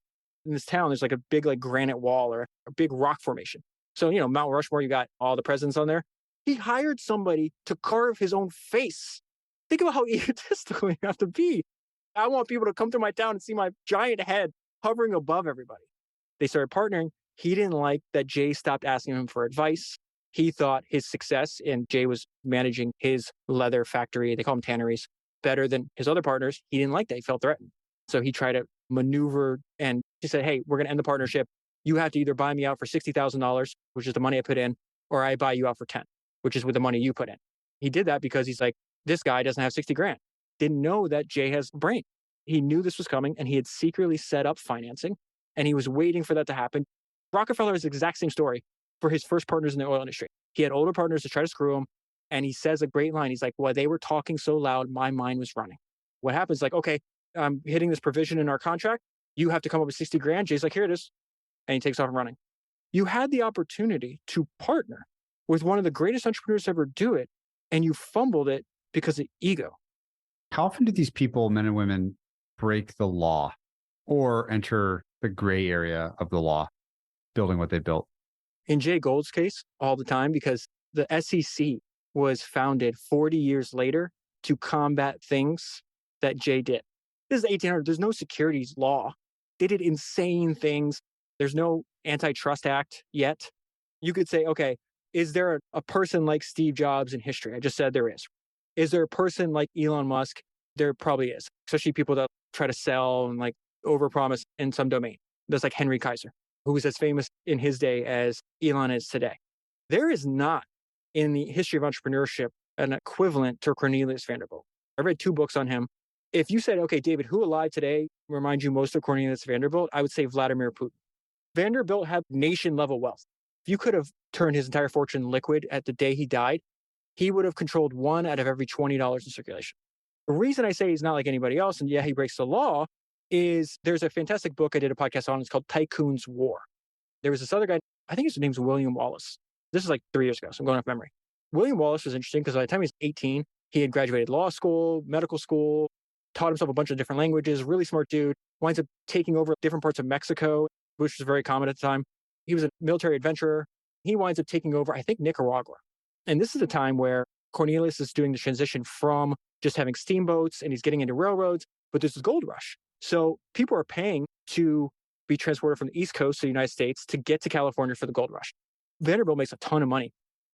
S3: In this town, there's like a big like granite wall or a big rock formation. So, Mount Rushmore, you got all the presidents on there. He hired somebody to carve his own face. Think about how egotistical you have to be. I want people to come to my town and see my giant head hovering above everybody. They started partnering. He didn't like that Jay stopped asking him for advice. He thought his success, and Jay was managing his leather factory, they call them tanneries, better than his other partners. He didn't like that. He felt threatened. So he tried to maneuver, and he said, hey, we're going to end the partnership. You have to either buy me out for $60,000, which is the money I put in, or I buy you out for 10, which is with the money you put in. He did that because he's like, this guy doesn't have 60 grand. Didn't know that Jay has a brain. He knew this was coming, and he had secretly set up financing, and he was waiting for that to happen. Rockefeller has the exact same story for his first partners in the oil industry. He had older partners to try to screw him, and he says a great line. He's like, well, they were talking so loud, my mind was running. What happens? Like, okay, I'm hitting this provision in our contract. You have to come up with 60 grand. Jay's like, here it is. And he takes off and running. You had the opportunity to partner with one of the greatest entrepreneurs to ever do it, and you fumbled it because of ego.
S2: How often do these people, men and women, break the law or enter the gray area of the law, building what they built?
S3: In Jay Gold's case, all the time, because the SEC was founded 40 years later to combat things that Jay did. This is 1800. There's no securities law. They did insane things. There's no antitrust act yet. You could say, okay, is there a person like Steve Jobs in history? I just said there is. Is there a person like Elon Musk? There probably is, especially people that try to sell and like overpromise in some domain. There's like Henry Kaiser, who was as famous in his day as Elon is today. There is not in the history of entrepreneurship an equivalent to Cornelius Vanderbilt. I read 2 books on him. If you said, okay, David, who alive today reminds you most of Cornelius Vanderbilt? I would say Vladimir Putin. Vanderbilt had nation level wealth. If you could have turned his entire fortune liquid at the day he died, he would have controlled 1 out of every $20 in circulation. The reason I say he's not like anybody else, and yeah, he breaks the law, is there's a fantastic book I did a podcast on. It's called Tycoon's War. There was this other guy, I think his name's William Wallace. This is like 3 years ago, so I'm going off memory. William Wallace was interesting because by the time he was 18, he had graduated law school, medical school, taught himself a bunch of different languages, really smart dude, winds up taking over different parts of Mexico, which was very common at the time. He was a military adventurer. He winds up taking over, I think, Nicaragua. And this is a time where Cornelius is doing the transition from just having steamboats and he's getting into railroads, but there's this gold rush. So people are paying to be transported from the East Coast to the United States to get to California for the gold rush. Vanderbilt makes a ton of money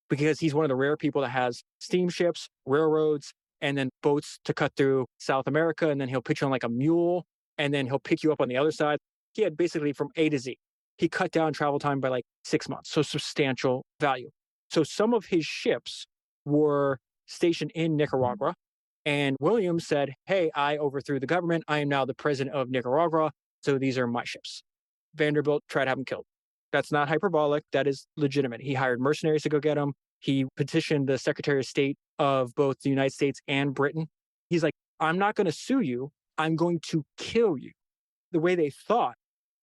S3: because he's one of the rare people that has steamships, railroads, and then boats to cut through South America. And then he'll put you on like a mule, and then he'll pick you up on the other side. He had basically from A to Z. He cut down travel time by like 6 months. So substantial value. So some of his ships were stationed in Nicaragua. And William said, hey, I overthrew the government. I am now the president of Nicaragua. So these are my ships. Vanderbilt tried to have him killed. That's not hyperbolic. That is legitimate. He hired mercenaries to go get him. He petitioned the Secretary of State of both the United States and Britain. He's like, I'm not going to sue you. I'm going to kill you. The way they thought,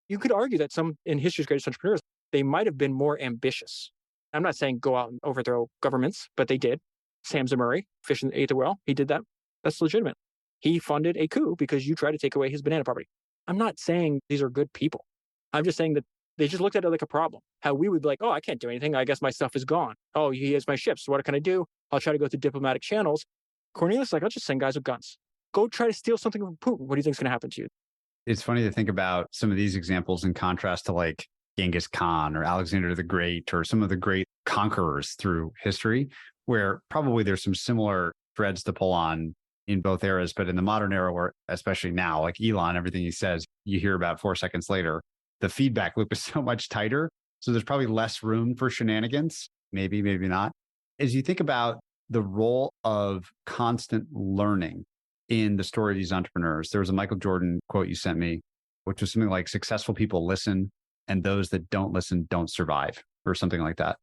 S3: you could argue that some in history's greatest entrepreneurs, they might have been more ambitious. I'm not saying go out and overthrow governments, but they did. Sam Zamuri, fish and ate the well, he did that. That's legitimate. He funded a coup because you tried to take away his banana property. I'm not saying these are good people. I'm just saying that they just looked at it like a problem. How we would be like, oh, I can't do anything. I guess my stuff is gone. Oh, he has my ships. What can I do? I'll try to go through diplomatic channels. Cornelius is like, I'll just send guys with guns. Go try to steal something from Putin. What do you think is going to happen to you?
S2: It's funny to think about some of these examples in contrast to like Genghis Khan or Alexander the Great or some of the great conquerors through history, where probably there's some similar threads to pull on in both eras. But in the modern era, where especially now, like Elon, everything he says, you hear about 4 seconds later, the feedback loop is so much tighter. So there's probably less room for shenanigans. Maybe, maybe not. As you think about the role of constant learning in the story of these entrepreneurs. There was a Michael Jordan quote you sent me, which was something like successful people listen and those that don't listen don't survive, or something like that.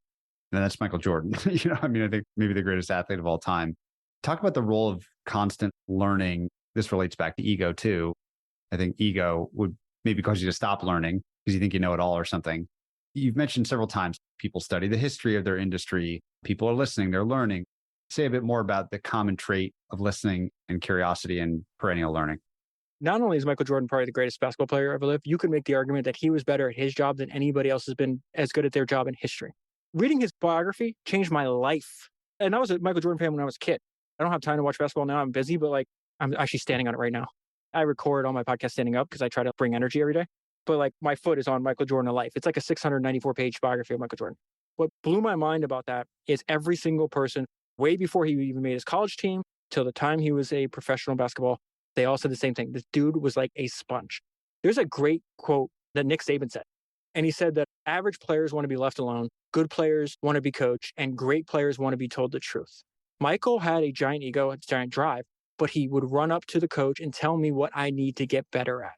S2: And that's Michael Jordan. I mean, I think maybe the greatest athlete of all time. Talk about the role of constant learning. This relates back to ego too. I think ego would maybe cause you to stop learning because you think you know it all or something. You've mentioned several times people study the history of their industry. People are listening, they're learning. Say a bit more about the common trait of listening and curiosity and perennial learning.
S3: Not only is Michael Jordan probably the greatest basketball player ever lived, you could make the argument that he was better at his job than anybody else has been as good at their job in history. Reading his biography changed my life. And I was a Michael Jordan fan when I was a kid. I don't have time to watch basketball now. I'm busy, but I'm actually standing on it right now. I record all my podcasts standing up because I try to bring energy every day. But my foot is on Michael Jordan of life. It's like a 694-page biography of Michael Jordan. What blew my mind about that is every single person, way before he even made his college team, till the time he was a professional basketball, they all said the same thing. This dude was like a sponge. There's a great quote that Nick Saban said. And he said that average players want to be left alone, good players want to be coached, and great players want to be told the truth. Michael had a giant ego, a giant drive, but he would run up to the coach and tell me what I need to get better at.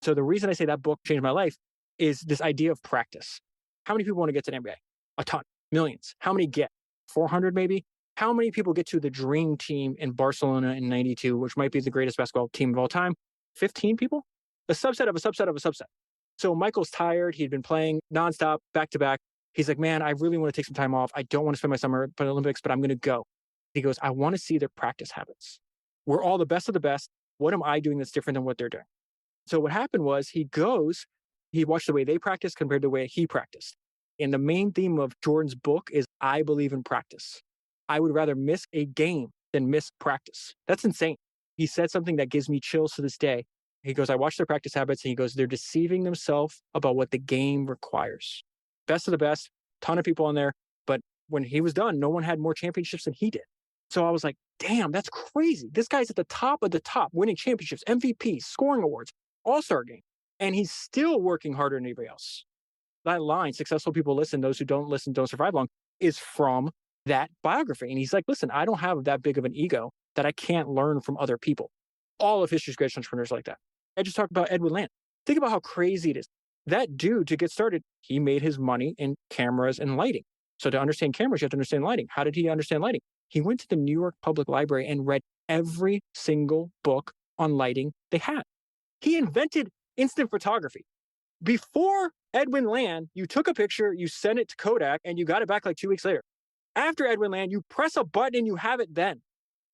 S3: So the reason I say that book changed my life is this idea of practice. How many people want to get to the NBA? A ton, millions. How many get? 400 maybe? How many people get to the dream team in Barcelona in 92, which might be the greatest basketball team of all time? 15 people? A subset of a subset of a subset. So Michael's tired. He'd been playing nonstop, back to back. He's like, man, I really want to take some time off. I don't want to spend my summer at the Olympics, but I'm going to go. He goes, I want to see their practice habits. We're all the best of the best. What am I doing that's different than what they're doing? So what happened was he watched the way they practiced compared to the way he practiced. And the main theme of Jordan's book is, I believe in practice. I would rather miss a game than miss practice. That's insane. He said something that gives me chills to this day. He goes, I watch their practice habits, and he goes, they're deceiving themselves about what the game requires. Best of the best, ton of people on there. But when he was done, no one had more championships than he did. So I was like, damn, that's crazy. This guy's at the top of the top, winning championships, MVP, scoring awards, all-star game. And he's still working harder than anybody else. That line, successful people listen, those who don't listen don't survive long, is from that biography. And he's like, listen, I don't have that big of an ego that I can't learn from other people. All of history's greatest entrepreneurs like that. I just talked about Edwin Land. Think about how crazy it is. That dude, to get started, he made his money in cameras and lighting. So to understand cameras, you have to understand lighting. How did he understand lighting? He went to the New York Public Library and read every single book on lighting they had. He invented instant photography. Before Edwin Land, you took a picture, you sent it to Kodak, and you got it back like 2 weeks later. After Edwin Land, you press a button and you have it then.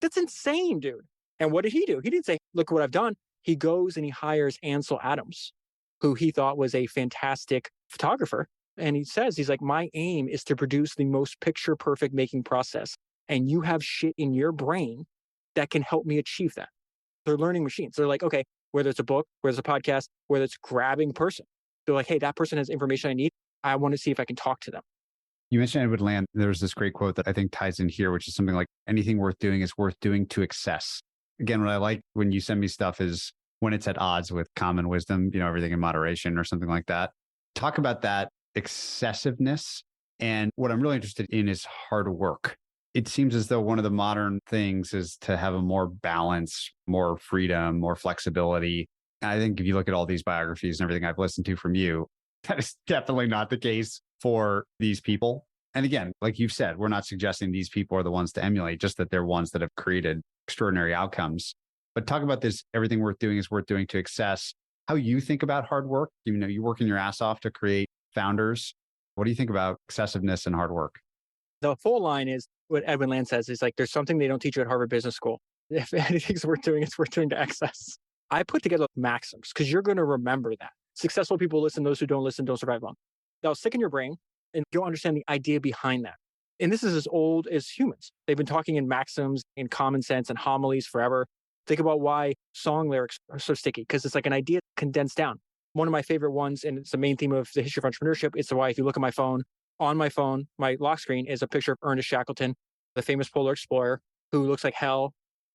S3: That's insane, dude. And what did he do? He didn't say, look what I've done. He goes and he hires Ansel Adams, who he thought was a fantastic photographer. And he says, he's like, my aim is to produce the most picture perfect making process. And you have shit in your brain that can help me achieve that. They're learning machines. They're like, okay, whether it's a book, whether it's a podcast, whether it's grabbing a person. They're like, hey, that person has information I need. I want to see if I can talk to them.
S2: You mentioned Edward Land. There's this great quote that I think ties in here, which is something like, anything worth doing is worth doing to excess. Again, what I like when you send me stuff is when it's at odds with common wisdom, everything in moderation or something like that. Talk about that excessiveness. And what I'm really interested in is hard work. It seems as though one of the modern things is to have a more balance, more freedom, more flexibility. And I think if you look at all these biographies and everything I've listened to from you, that is definitely not the case for these people. And again, like you've said, we're not suggesting these people are the ones to emulate, just that they're ones that have created extraordinary outcomes. But talk about this, everything worth doing is worth doing to excess. How you think about hard work? You're working your ass off to create founders. What do you think about excessiveness and hard work?
S3: The full line is what Edwin Land says is like, there's something they don't teach you at Harvard Business School. If anything's worth doing, it's worth doing to excess. I put together maxims because you're going to remember that. Successful people listen, those who don't listen don't survive long. That'll stick in your brain and you'll understand the idea behind that. And this is as old as humans. They've been talking in maxims, in common sense and homilies forever. Think about why song lyrics are so sticky, because it's like an idea condensed down. One of my favorite ones, and it's the main theme of the history of entrepreneurship, it's why if you look at my phone, on my phone, my lock screen is a picture of Ernest Shackleton, the famous polar explorer, who looks like hell,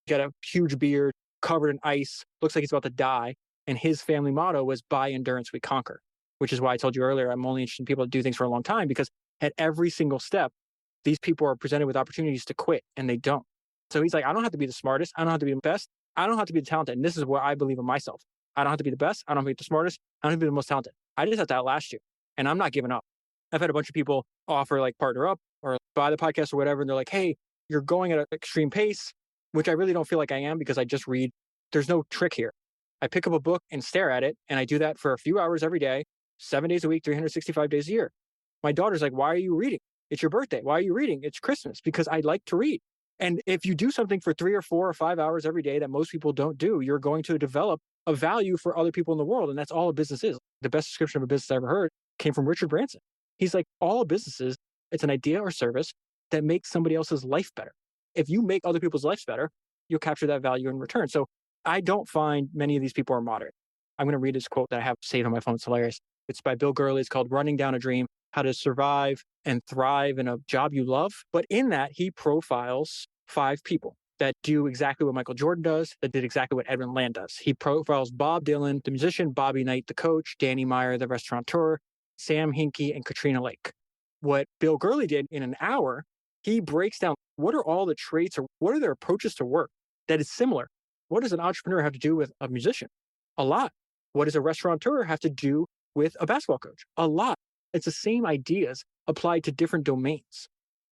S3: got a huge beard, covered in ice, looks like he's about to die. And his family motto was, by endurance we conquer, which is why I told you earlier, I'm only interested in people that do things for a long time, because at every single step, these people are presented with opportunities to quit and they don't. So he's like, I don't have to be the smartest. I don't have to be the best. I don't have to be talented. And this is where I believe in myself. I don't have to be the best. I don't have to be the smartest. I don't have to be the most talented. I just have to outlast you. And I'm not giving up. I've had a bunch of people offer like partner up or buy the podcast or whatever. And they're like, hey, you're going at an extreme pace, which I really don't feel like I am because I just read. There's no trick here. I pick up a book and stare at it. And I do that for a few hours every day, 7 days a week, 365 days a year. My daughter's like, why are you reading? It's your birthday. Why are you reading? It's Christmas because I like to read. And if you do something for 3 or 4 or 5 hours every day that most people don't do, you're going to develop a value for other people in the world. And that's all a business is. The best description of a business I ever heard came from Richard Branson. He's like, all a business is, it's an idea or service that makes somebody else's life better. If you make other people's lives better, you'll capture that value in return. So I don't find many of these people are moderate. I'm going to read this quote that I have saved on my phone. It's hilarious. It's by Bill Gurley. It's called Running Down a Dream, How to Survive and Thrive in a Job You Love. But in that, he profiles 5 people that do exactly what Michael Jordan does, that did exactly what Edwin Land does. He profiles Bob Dylan, the musician, Bobby Knight, the coach, Danny Meyer, the restaurateur, Sam Hinkie, and Katrina Lake. What Bill Gurley did in an hour, he breaks down what are all the traits or what are their approaches to work that is similar. What does an entrepreneur have to do with a musician? A lot. What does a restaurateur have to do with a basketball coach? A lot. It's the same ideas applied to different domains.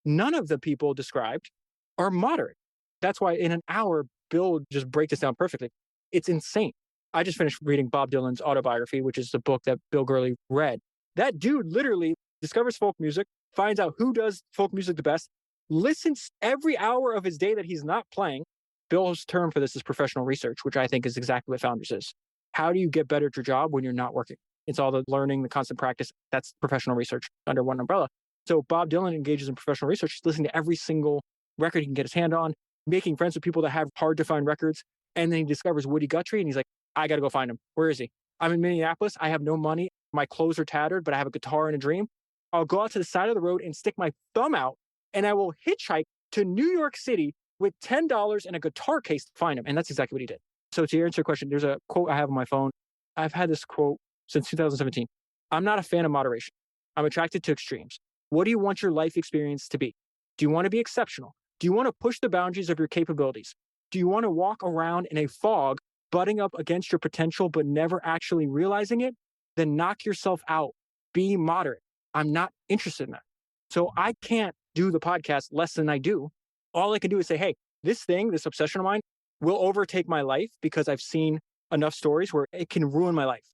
S3: None of the people described are moderate. That's why in an hour, Bill just breaks this down perfectly. It's insane. I just finished reading Bob Dylan's autobiography, which is the book that Bill Gurley read. That dude literally discovers folk music, finds out who does folk music the best, listens every hour of his day that he's not playing. Bill's term for this is professional research, which I think is exactly what Founders is. How do you get better at your job when you're not working? It's all the learning, the constant practice. That's professional research under one umbrella. So Bob Dylan engages in professional research. He's listening to every single record he can get his hand on, making friends with people that have hard to find records. And then he discovers Woody Guthrie and he's like, I got to go find him. Where is he? I'm in Minneapolis. I have no money. My clothes are tattered, but I have a guitar and a dream. I'll go out to the side of the road and stick my thumb out and I will hitchhike to New York City with $10 and a guitar case to find him. And that's exactly what he did. So to answer your question, there's a quote I have on my phone. I've had this quote since 2017. I'm not a fan of moderation. I'm attracted to extremes. What do you want your life experience to be? Do you want to be exceptional? Do you want to push the boundaries of your capabilities? Do you want to walk around in a fog, butting up against your potential, but never actually realizing it? Then knock yourself out. Be moderate. I'm not interested in that. So I can't do the podcast less than I do. All I can do is say, hey, this thing, this obsession of mine will overtake my life because I've seen enough stories where it can ruin my life.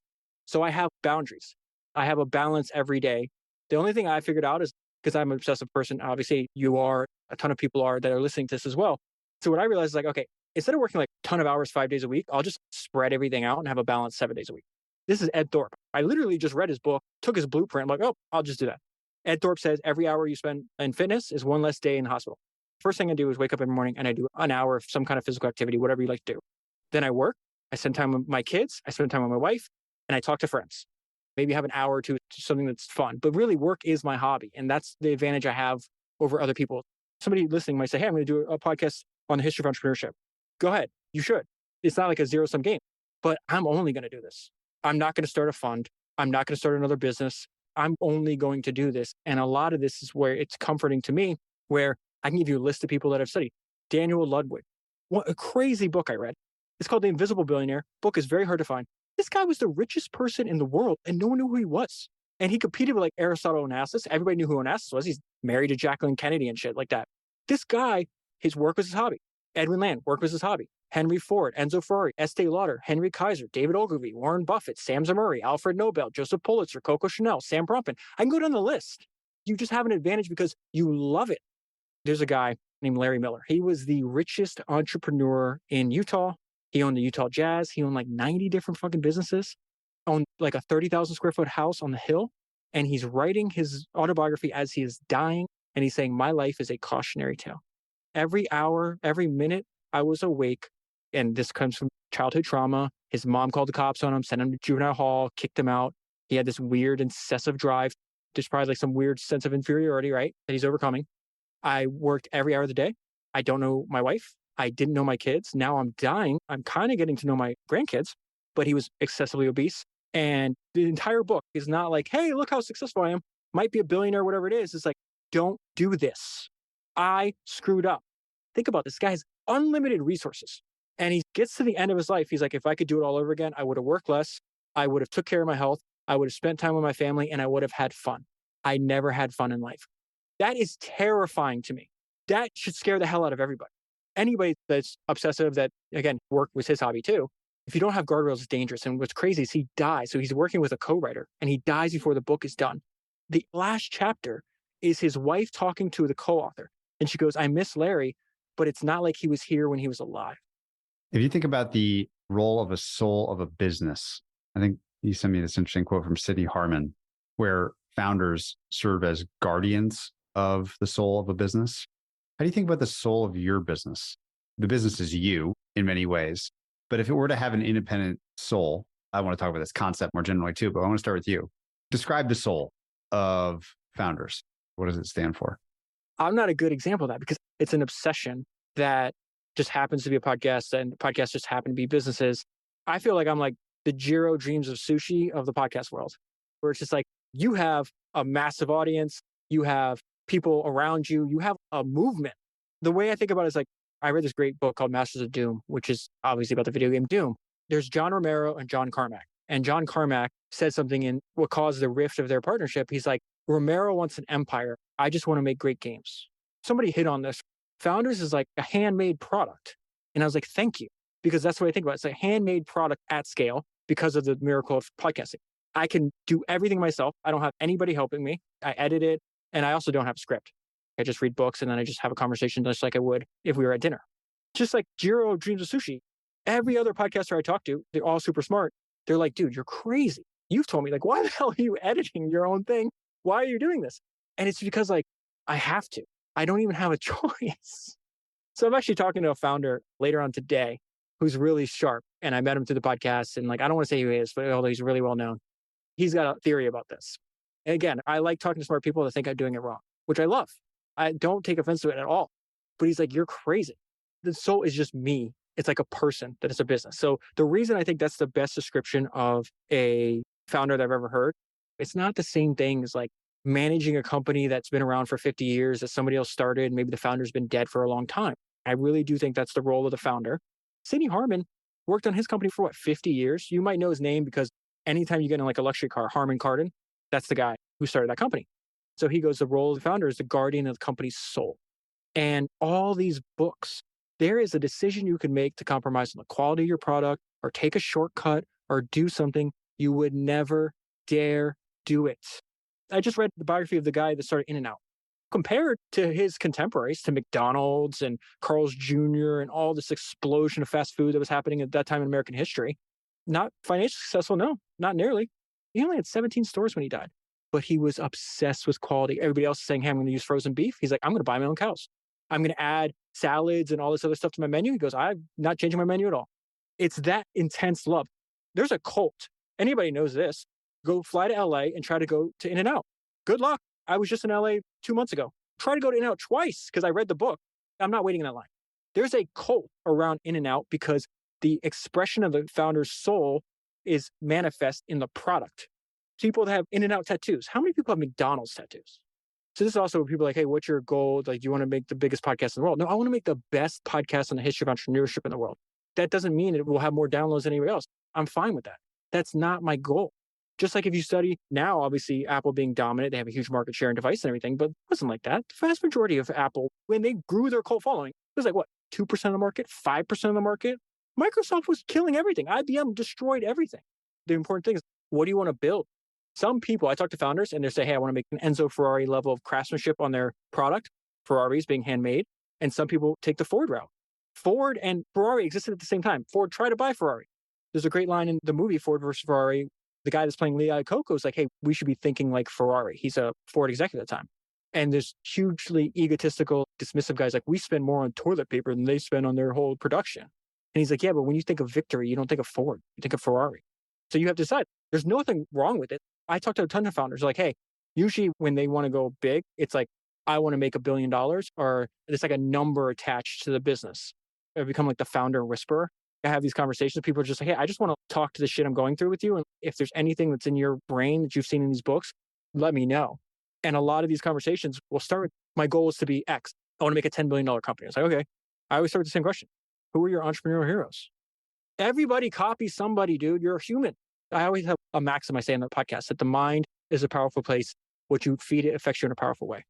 S3: So I have boundaries. I have a balance every day. The only thing I figured out is because I'm an obsessive person, obviously you are, a ton of people are that are listening to this as well. So what I realized is like, okay, instead of working like a ton of hours, 5 days a week, I'll just spread everything out and have a balance 7 days a week. This is Ed Thorpe. I literally just read his book, took his blueprint. I'm like, oh, I'll just do that. Ed Thorpe says every hour you spend in fitness is one less day in the hospital. First thing I do is wake up every morning and I do an hour of some kind of physical activity, whatever you like to do. Then I work. I spend time with my kids. I spend time with my wife and I talk to friends. Maybe have an hour or two to something that's fun. But really work is my hobby. And that's the advantage I have over other people. Somebody listening might say, hey, I'm going to do a podcast on the history of entrepreneurship. Go ahead. You should. It's not like a zero-sum game. But I'm only going to do this. I'm not going to start a fund. I'm not going to start another business. I'm only going to do this. And a lot of this is where it's comforting to me, where I can give you a list of people that I've studied. Daniel Ludwig. What a crazy book I read. It's called The Invisible Billionaire. Book is very hard to find. This guy was the richest person in the world and no one knew who he was. And he competed with like Aristotle Onassis. Everybody knew who Onassis was. He's married to Jacqueline Kennedy and shit like that. This guy, his work was his hobby. Edwin Land, work was his hobby. Henry Ford, Enzo Ferrari, Estee Lauder, Henry Kaiser, David Ogilvy, Warren Buffett, Sam Zamuri, Alfred Nobel, Joseph Pulitzer, Coco Chanel, Sam Brumpan. I can go down the list. You just have an advantage because you love it. There's a guy named Larry Miller. He was the richest entrepreneur in Utah. He owned the Utah Jazz. He owned like 90 different fucking businesses, owned like a 30,000 square foot house on the hill. And he's writing his autobiography as he is dying. And he's saying, my life is a cautionary tale. Every hour, every minute I was awake. And this comes from childhood trauma. His mom called the cops on him, sent him to juvenile hall, kicked him out. He had this weird incessive drive. There's probably like some weird sense of inferiority, right? That he's overcoming. I worked every hour of the day. I don't know my wife. I didn't know my kids. Now I'm dying. I'm kind of getting to know my grandkids, but he was excessively obese. And the entire book is not like, hey, look how successful I am. Might be a billionaire, whatever it is. It's like, don't do this. I screwed up. Think about this. Guy has unlimited resources. And he gets to the end of his life. He's like, if I could do it all over again, I would have worked less. I would have took care of my health. I would have spent time with my family and I would have had fun. I never had fun in life. That is terrifying to me. That should scare the hell out of everybody. Anybody that's obsessive, that again, work was his hobby too. If you don't have guardrails, it's dangerous. And what's crazy is he dies. So he's working with a co-writer and he dies before the book is done. The last chapter is his wife talking to the co-author. And she goes, I miss Larry, but it's not like he was here when he was alive.
S2: If you think about the role of a soul of a business, I think you sent me this interesting quote from Sidney Harmon, where founders serve as guardians of the soul of a business. How do you think about the soul of your business? The business is you in many ways, but if it were to have an independent soul, I want to talk about this concept more generally too, but I want to start with you. Describe the soul of founders. What does it stand for?
S3: I'm not a good example of that because it's an obsession that just happens to be a podcast and podcasts just happen to be businesses. I feel like I'm like the Jiro Dreams of Sushi of the podcast world, where it's just like you have a massive audience, you have people around you, you have a movement. The way I think about it is like, I read this great book called Masters of Doom, which is obviously about the video game Doom. There's John Romero and John Carmack. And John Carmack said something in what caused the rift of their partnership. He's like, Romero wants an empire. I just want to make great games. Somebody hit on this. Founders is like a handmade product. And I was like, thank you. Because that's what I think about. It's a handmade product at scale because of the miracle of podcasting. I can do everything myself. I don't have anybody helping me. I edit it. And I also don't have a script. I just read books and then I just have a conversation just like I would if we were at dinner. Just like Jiro Dreams of Sushi. Every other podcaster I talk to, they're all super smart. They're like, dude, you're crazy. You've told me, like, why the hell are you editing your own thing? Why are you doing this? And it's because like, I have to. I don't even have a choice. So I'm actually talking to a founder later on today who's really sharp. And I met him through the podcast. And like, I don't want to say who he is, but although he's really well known, he's got a theory about this. And again, I like talking to smart people that think I'm doing it wrong, which I love. I don't take offense to it at all. But he's like, you're crazy. The soul is just me. It's like a person that is a business. So the reason I think that's the best description of a founder that I've ever heard, it's not the same thing as like managing a company that's been around for 50 years that somebody else started. Maybe the founder's been dead for a long time. I really do think that's the role of the founder. Sidney Harmon worked on his company for 50 years? You might know his name because anytime you get in like a luxury car, Harman Kardon, that's the guy who started that company. So he goes, the role of the founder is the guardian of the company's soul. And all these books, there is a decision you can make to compromise on the quality of your product or take a shortcut or do something you would never dare do it. I just read the biography of the guy that started In-N-Out. Compared to his contemporaries, to McDonald's and Carl's Jr. and all this explosion of fast food that was happening at that time in American history, not financially successful, no, not nearly. He only had 17 stores when he died, but he was obsessed with quality. Everybody else is saying, hey, I'm going to use frozen beef. He's like, I'm going to buy my own cows. I'm going to add salads and all this other stuff to my menu. He goes, I'm not changing my menu at all. It's that intense love. There's a cult. Anybody knows this. Go fly to LA and try to go to In-N-Out. Good luck. I was just in LA 2 months ago. Try to go to In-N-Out twice because I read the book. I'm not waiting in that line. There's a cult around In-N-Out because the expression of the founder's soul is manifest in the product. People that have In-N-Out tattoos. How many people have McDonald's tattoos? So this is also where people are like, hey, what's your goal? Like, you want to make the biggest podcast in the world? No, I want to make the best podcast on the history of entrepreneurship in the world. That doesn't mean it will have more downloads than anybody else. I'm fine with that. That's not my goal. Just like if you study now, obviously Apple being dominant, they have a huge market share and device and everything, but it wasn't like that. The vast majority of Apple, when they grew their cult following, it was like what, 2% of the market, 5% of the market? Microsoft was killing everything. IBM destroyed everything. The important thing is, what do you want to build? Some people, I talk to founders and they say, hey, I want to make an Enzo Ferrari level of craftsmanship on their product, Ferraris being handmade. And some people take the Ford route. Ford and Ferrari existed at the same time. Ford tried to buy Ferrari. There's a great line in the movie Ford versus Ferrari. The guy that's playing Lee Iacocca is like, hey, we should be thinking like Ferrari. He's a Ford executive at the time. And there's hugely egotistical, dismissive guys like, we spend more on toilet paper than they spend on their whole production. And he's like, yeah, but when you think of victory, you don't think of Ford, you think of Ferrari. So you have to decide. There's nothing wrong with it. I talked to a ton of founders like, hey, usually when they want to go big, it's like, I want to make $1 billion, or it's like a number attached to the business. I become like the founder whisperer. I have these conversations. People are just like, hey, I just want to talk to the shit I'm going through with you. And if there's anything that's in your brain that you've seen in these books, let me know. And a lot of these conversations will start with, my goal is to be X. I want to make a $10 billion company. It's like, okay. I always start with the same question. Who are your entrepreneurial heroes? Everybody copies somebody, dude. You're a human. I always have a maxim I say in the podcast that the mind is a powerful place. What you feed it affects you in a powerful way.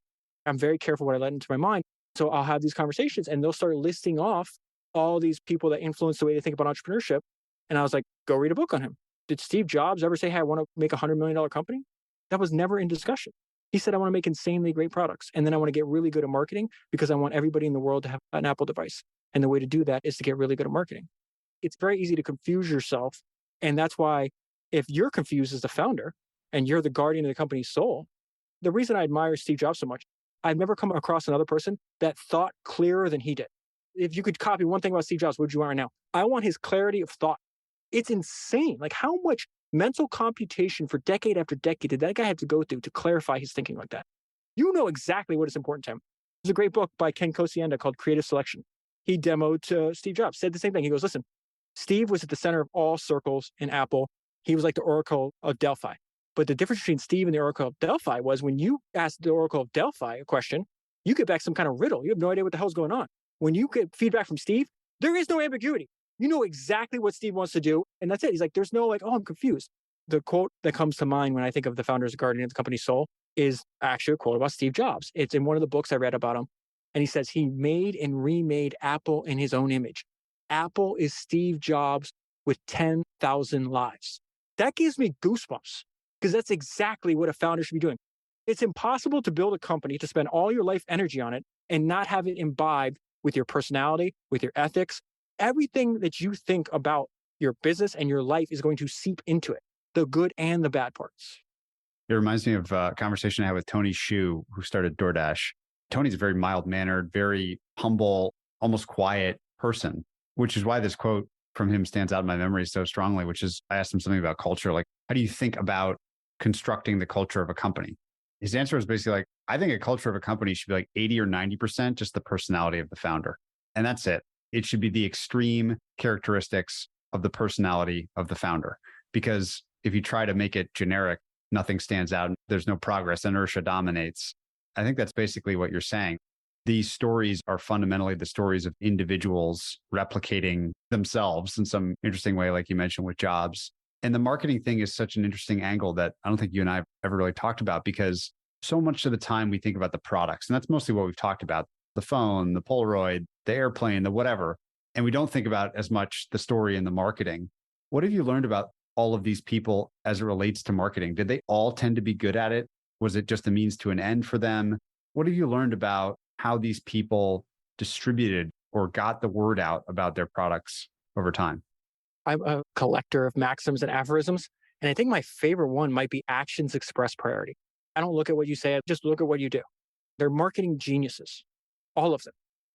S3: I'm very careful what I let into my mind. So I'll have these conversations and they'll start listing off all these people that influence the way they think about entrepreneurship. And I was like, go read a book on him. Did Steve Jobs ever say, hey, I want to make $100 million company? That was never in discussion. He said, I want to make insanely great products. And then I want to get really good at marketing because I want everybody in the world to have an Apple device. And the way to do that is to get really good at marketing. It's very easy to confuse yourself. And that's why if you're confused as the founder and you're the guardian of the company's soul, the reason I admire Steve Jobs so much, I've never come across another person that thought clearer than he did. If you could copy one thing about Steve Jobs, what would you want right now? I want his clarity of thought. It's insane. Like how much mental computation for decade after decade did that guy have to go through to clarify his thinking like that? You know exactly what is important to him. There's a great book by Ken Kosienda called Creative Selection. He demoed to Steve Jobs, said the same thing. He goes, listen, Steve was at the center of all circles in Apple. He was like the Oracle of Delphi. But the difference between Steve and the Oracle of Delphi was when you asked the Oracle of Delphi a question, you get back some kind of riddle. You have no idea what the hell's going on. When you get feedback from Steve, there is no ambiguity. You know exactly what Steve wants to do. And that's it. He's like, there's no like, oh, I'm confused. The quote that comes to mind when I think of the founder's guardian of the company's soul is actually a quote about Steve Jobs. It's in one of the books I read about him. And he says he made and remade Apple in his own image. Apple is Steve Jobs with 10,000 lives. That gives me goosebumps because that's exactly what a founder should be doing. It's impossible to build a company, to spend all your life energy on it and not have it imbibed with your personality, with your ethics. Everything that you think about your business and your life is going to seep into it, the good and the bad parts.
S2: It reminds me of a conversation I had with Tony Xu, who started DoorDash. Tony's a very mild-mannered, very humble, almost quiet person, which is why this quote from him stands out in my memory so strongly, which is I asked him something about culture. Like, how do you think about constructing the culture of a company? His answer was basically like, I think a culture of a company should be like 80 or 90% just the personality of the founder. And that's it. It should be the extreme characteristics of the personality of the founder. Because if you try to make it generic, nothing stands out. There's no progress. Inertia dominates. I think that's basically what you're saying. These stories are fundamentally the stories of individuals replicating themselves in some interesting way, like you mentioned with Jobs. And the marketing thing is such an interesting angle that I don't think you and I have ever really talked about, because so much of the time we think about the products, and that's mostly what we've talked about, the phone, the Polaroid, the airplane, the whatever. And we don't think about as much the story and the marketing. What have you learned about all of these people as it relates to marketing? Did they all tend to be good at it? Was it just a means to an end for them? What have you learned about how these people distributed or got the word out about their products over time?
S3: I'm a collector of maxims and aphorisms. And I think my favorite one might be actions express priority. I don't look at what you say, I just look at what you do. They're marketing geniuses, all of them.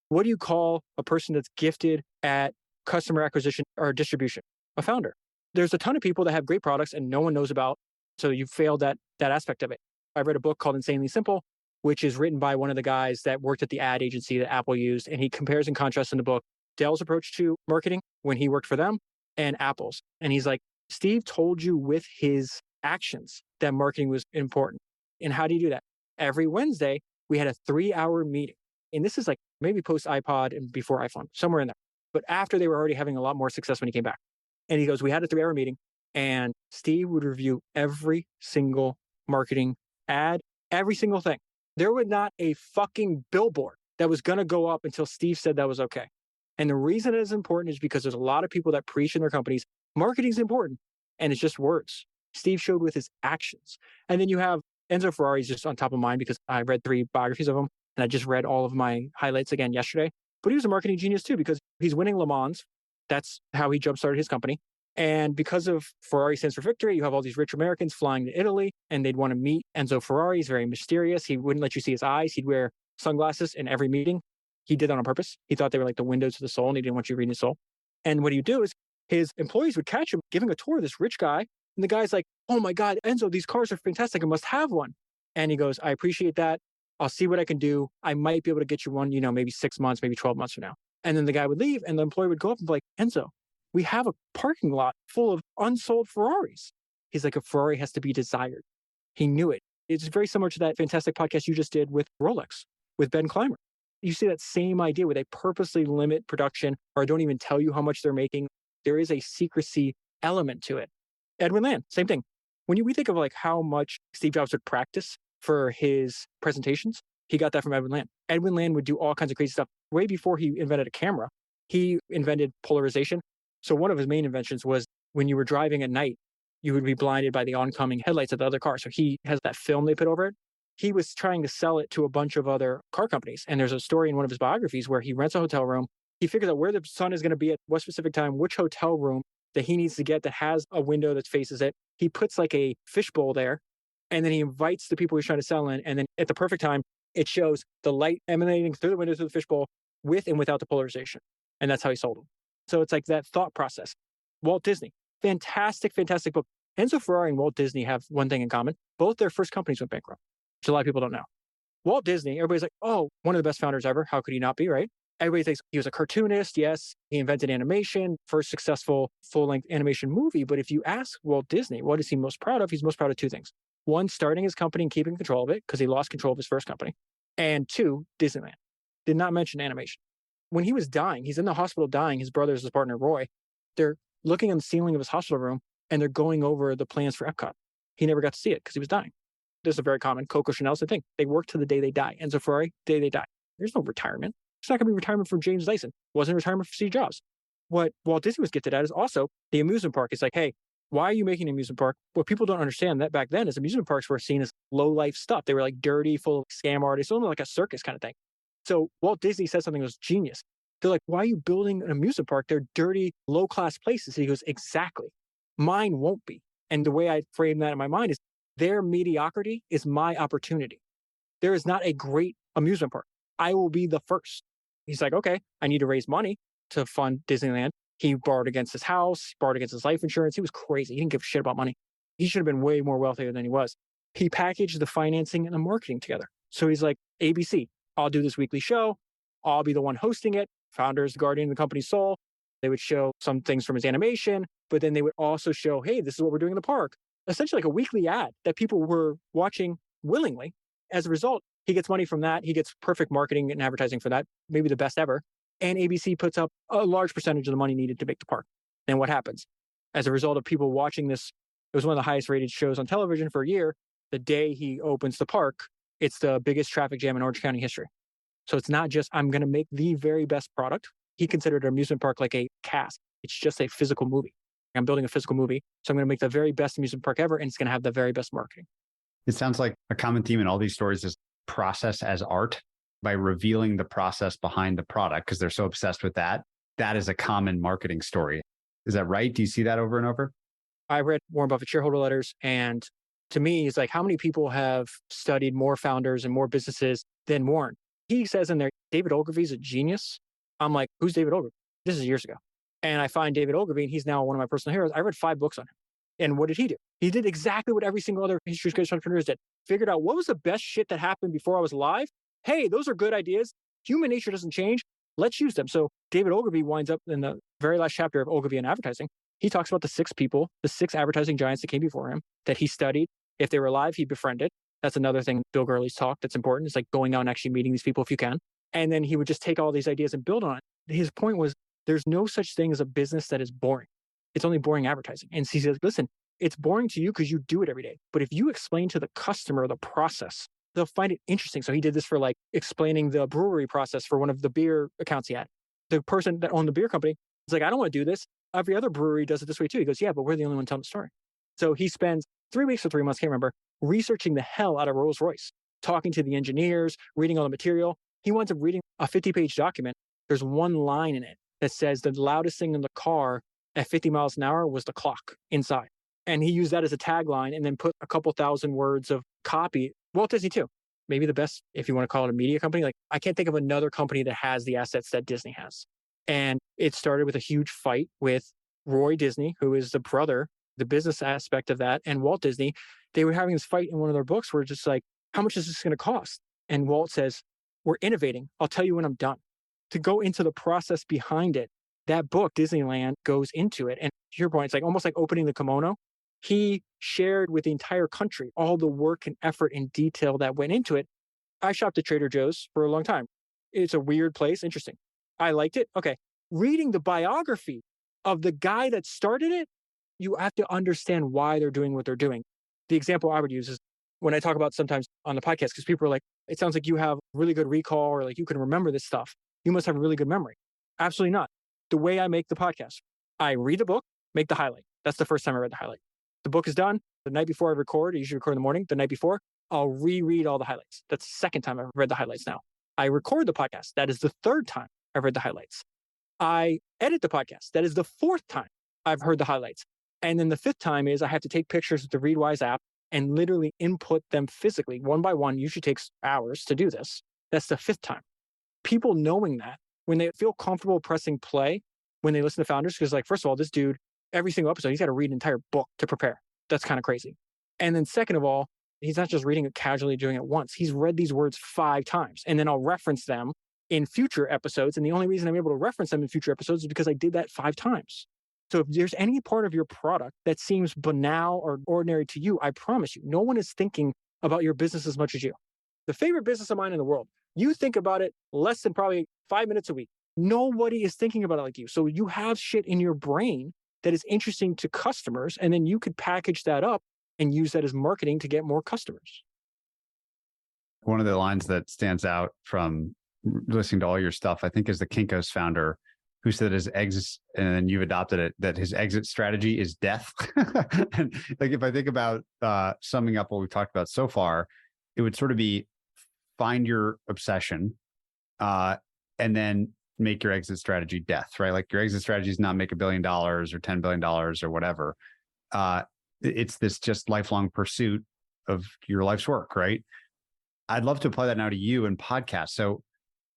S3: What do you call a person that's gifted at customer acquisition or distribution? A founder. There's a ton of people that have great products and no one knows about. So you failed that aspect of it. I read a book called Insanely Simple, which is written by one of the guys that worked at the ad agency that Apple used. And he compares and contrasts in the book Dell's approach to marketing when he worked for them and Apple's. And he's like, Steve told you with his actions that marketing was important. And how do you do that? Every Wednesday, we had a 3-hour meeting. And this is like maybe post iPod and before iPhone, somewhere in there. But after they were already having a lot more success when he came back. And he goes, we had a 3-hour meeting and Steve would review every single marketing ad, every single thing. There was not a fucking billboard that was going to go up until Steve said that was okay. And the reason it is important is because there's a lot of people that preach in their companies, marketing is important, and it's just words. Steve showed with his actions. And then you have Enzo Ferrari's just on top of mine because I read 3 biographies of him and I just read all of my highlights again yesterday. But he was a marketing genius too because he's winning Le Mans. That's how he jump-started his company. And because of Ferrari stands for victory, you have all these rich Americans flying to Italy and they'd want to meet Enzo Ferrari. He's very mysterious. He wouldn't let you see his eyes. He'd wear sunglasses in every meeting. He did that on purpose. He thought they were like the windows to the soul and he didn't want you reading his soul. And what he'd do is his employees would catch him giving a tour of this rich guy. And the guy's like, oh my God, Enzo, these cars are fantastic. I must have one. And he goes, I appreciate that. I'll see what I can do. I might be able to get you one, maybe 6 months, maybe 12 months from now. And then the guy would leave and the employee would go up and be like, Enzo, we have a parking lot full of unsold Ferraris. He's like, a Ferrari has to be desired. He knew it. It's very similar to that fantastic podcast you just did with Rolex, with Ben Clymer. You see that same idea where they purposely limit production or don't even tell you how much they're making. There is a secrecy element to it. Edwin Land, same thing. We think of like how much Steve Jobs would practice for his presentations, he got that from Edwin Land. Edwin Land would do all kinds of crazy stuff. Way before he invented a camera, he invented polarization. So one of his main inventions was when you were driving at night, you would be blinded by the oncoming headlights of the other car. So he has that film they put over it. He was trying to sell it to a bunch of other car companies. And there's a story in one of his biographies where he rents a hotel room. He figures out where the sun is going to be at what specific time, which hotel room that he needs to get that has a window that faces it. He puts like a fishbowl there, and then he invites the people he's trying to sell in. And then at the perfect time, it shows the light emanating through the window to the fishbowl with and without the polarization. And that's how he sold them. So it's like that thought process. Walt Disney, fantastic, fantastic book. Enzo Ferrari and Walt Disney have one thing in common. Both their first companies went bankrupt, which a lot of people don't know. Walt Disney, everybody's like, oh, one of the best founders ever. How could he not be, right? Everybody thinks he was a cartoonist. Yes, he invented animation, first successful full-length animation movie. But if you ask Walt Disney, what is he most proud of? He's most proud of two things. One, starting his company and keeping control of it because he lost control of his first company. And two, Disneyland. Did not mention animation. When he was dying, he's in the hospital dying. His brother's his partner, Roy. They're looking on the ceiling of his hospital room and they're going over the plans for Epcot. He never got to see it because he was dying. This is a very common Coco Chanel's thing. They work to the day they die. Enzo Ferrari, the day they die. There's no retirement. It's not going to be retirement from James Dyson. Wasn't retirement for Steve Jobs. What Walt Disney was gifted at is also the amusement park. It's like, hey, why are you making an amusement park? What people don't understand that back then is amusement parks were seen as low life stuff. They were like dirty, full of scam artists, almost like a circus kind of thing. So Walt Disney said something that was genius. They're like, why are you building an amusement park? They're dirty, low class places. He goes, exactly. Mine won't be. And the way I frame that in my mind is their mediocrity is my opportunity. There is not a great amusement park. I will be the first. He's like, okay, I need to raise money to fund Disneyland. He borrowed against his house, borrowed against his life insurance. He was crazy. He didn't give a shit about money. He should have been way more wealthier than he was. He packaged the financing and the marketing together. So he's like, ABC, I'll do this weekly show. I'll be the one hosting it. Founders, the guardian of the company's soul. They would show some things from his animation, but then they would also show, hey, this is what we're doing in the park. Essentially like a weekly ad that people were watching willingly. As a result, he gets money from that. He gets perfect marketing and advertising for that, maybe the best ever. And ABC puts up a large percentage of the money needed to make the park. And what happens? As a result of people watching this, it was one of the highest rated shows on television for a year. The day he opens the park, it's the biggest traffic jam in Orange County history. So it's not just, I'm going to make the very best product. He considered an amusement park like a cast. It's just a physical movie. I'm building a physical movie. So I'm going to make the very best amusement park ever, and it's going to have the very best marketing.
S2: It sounds like a common theme in all these stories is process as art. By revealing the process behind the product, because they're so obsessed with that. That is a common marketing story. Is that right? Do you see that over and over?
S3: I read Warren Buffett shareholder letters, and to me, it's like, how many people have studied more founders and more businesses than Warren? He says in there, David Ogilvy's a genius. I'm like, who's David Ogilvy? This is years ago. And I find David Ogilvy, and he's now one of my personal heroes. I read 5 books on him. And what did he do? He did exactly what every single other history of entrepreneurs did. Figured out what was the best shit that happened before I was alive. Hey, those are good ideas. Human nature doesn't change. Let's use them. So David Ogilvy winds up in the very last chapter of Ogilvy and Advertising. He talks about the 6 people, the 6 advertising giants that came before him that he studied. If they were alive, he befriended. That's another thing Bill Gurley's talk that's important. It's like going out and actually meeting these people if you can. And then he would just take all these ideas and build on it. His point was there's no such thing as a business that is boring. It's only boring advertising. And he says, listen, it's boring to you because you do it every day. But if you explain to the customer the process, they'll find it interesting. So he did this for like explaining the brewery process for one of the beer accounts he had. The person that owned the beer company was like, I don't want to do this. Every other brewery does it this way too. He goes, yeah, but we're the only one telling the story. So he spends 3 weeks or 3 months, can't remember, researching the hell out of Rolls-Royce, talking to the engineers, reading all the material. He winds up reading a 50-page document. There's one line in it that says the loudest thing in the car at 50 miles an hour was the clock inside. And he used that as a tagline and then put a couple thousand words of copy. Walt Disney too. Maybe the best, if you want to call it a media company. Like, I can't think of another company that has the assets that Disney has. And it started with a huge fight with Roy Disney, who is the brother, the business aspect of that, and Walt Disney. They were having this fight in one of their books where it's just like, how much is this going to cost? And Walt says, we're innovating. I'll tell you when I'm done. To go into the process behind it, that book, Disneyland, goes into it. And to your point, it's like almost like opening the kimono. He shared with the entire country all the work and effort and detail that went into it. I shopped at Trader Joe's for a long time. It's a weird place. Interesting. I liked it. Okay. Reading the biography of the guy that started it, you have to understand why they're doing what they're doing. The example I would use is when I talk about sometimes on the podcast, because people are like, it sounds like you have really good recall or like you can remember this stuff. You must have a really good memory. Absolutely not. The way I make the podcast, I read the book, make the highlight. That's the first time I read the highlight. The book is done. The night before I record, I usually record in the morning. The night before, I'll reread all the highlights. That's the second time I've read the highlights now. I record the podcast. That is the third time I've read the highlights. I edit the podcast. That is the fourth time I've heard the highlights. And then the fifth time is I have to take pictures with the Readwise app and literally input them physically, one by one. Usually takes hours to do this. That's the fifth time. People knowing that, when they feel comfortable pressing play, when they listen to Founders, because like, first of all, this dude, every single episode, he's got to read an entire book to prepare. That's kind of crazy. And then second of all, he's not just reading it casually, doing it once. He's read these words 5 times, and then I'll reference them in future episodes. And the only reason I'm able to reference them in future episodes is because I did that 5 times. So if there's any part of your product that seems banal or ordinary to you, I promise you, no one is thinking about your business as much as you. The favorite business of mine in the world, you think about it less than probably 5 minutes a week. Nobody is thinking about it like you. So you have shit in your brain that is interesting to customers, and then you could package that up and use that as marketing to get more customers.
S2: One of the lines that stands out from listening to all your stuff, I think, is the Kinko's founder who said his exit, and you've adopted it, that his exit strategy is death. And like, if I think about summing up what we've talked about so far, it would sort of be find your obsession and then make your exit strategy death, right? Like your exit strategy is not make $1 billion or $10 billion or whatever. It's this just lifelong pursuit of your life's work, right? I'd love to apply that now to you and podcasts. So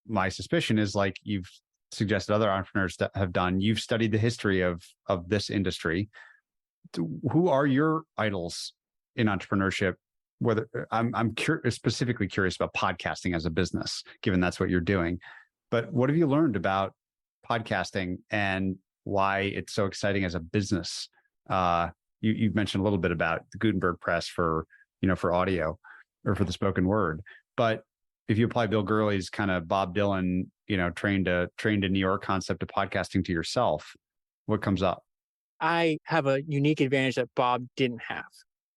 S2: my suspicion is, like you've suggested other entrepreneurs that have done, you've studied the history of this industry. Who are your idols in entrepreneurship? Whether I'm specifically curious about podcasting as a business, given that's what you're doing. But what have you learned about podcasting and why it's so exciting as a business? You've mentioned a little bit about the Gutenberg press for audio or for the spoken word. But if you apply Bill Gurley's kind of Bob Dylan, trained to New York concept of podcasting to yourself, what comes up?
S3: I have a unique advantage that Bob didn't have.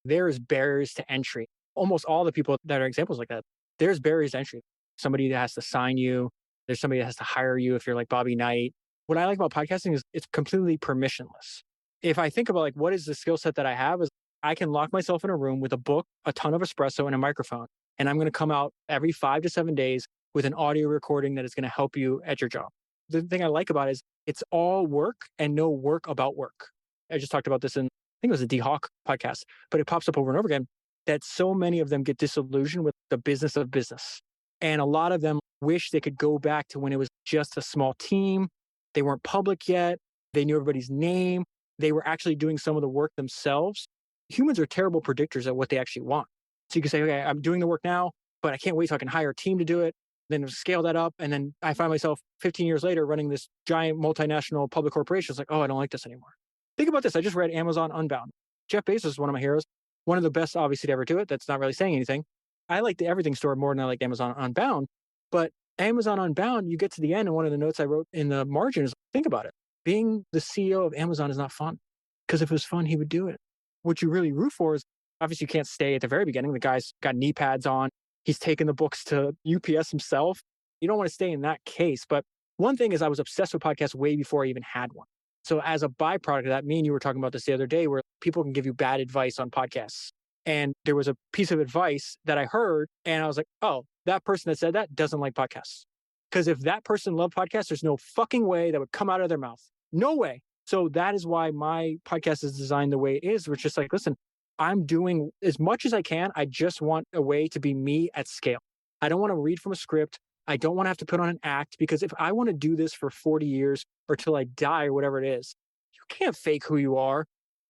S3: There's barriers to entry. Almost all the people that are examples like that, there's barriers to entry. Somebody that has to sign you. There's somebody that has to hire you if you're like Bobby Knight. What I like about podcasting is it's completely permissionless. If I think about like, what is the skill set that I have, is I can lock myself in a room with a book, a ton of espresso, and a microphone. And I'm going to come out every 5 to 7 days with an audio recording that is going to help you at your job. The thing I like about it is it's all work and no work about work. I just talked about this in, I think it was a D Hawk podcast, but it pops up over and over again that so many of them get disillusioned with the business of business. And a lot of them wish they could go back to when it was just a small team. They weren't public yet. They knew everybody's name. They were actually doing some of the work themselves. Humans are terrible predictors of what they actually want. So you can say, okay, I'm doing the work now, but I can't wait so I can hire a team to do it, then scale that up. And then I find myself 15 years later running this giant multinational public corporation. It's like, oh, I don't like this anymore. Think about this. I just read Amazon Unbound. Jeff Bezos is one of my heroes. One of the best, obviously, to ever do it. That's not really saying anything. I like the Everything Store more than I like Amazon Unbound. But Amazon Unbound, you get to the end, and one of the notes I wrote in the margin is, think about it. Being the CEO of Amazon is not fun. Because if it was fun, he would do it. What you really root for is, obviously, you can't stay at the very beginning. The guy's got knee pads on. He's taken the books to UPS himself. You don't want to stay in that case. But one thing is, I was obsessed with podcasts way before I even had one. So as a byproduct of that, me and you were talking about this the other day, where people can give you bad advice on podcasts. And there was a piece of advice that I heard, and I was like, oh, that person that said that doesn't like podcasts. Because if that person loved podcasts, there's no fucking way that would come out of their mouth. No way. So that is why my podcast is designed the way it is. We're just like, listen, I'm doing as much as I can. I just want a way to be me at scale. I don't want to read from a script. I don't want to have to put on an act, because if I want to do this for 40 years or till I die or whatever it is, you can't fake who you are.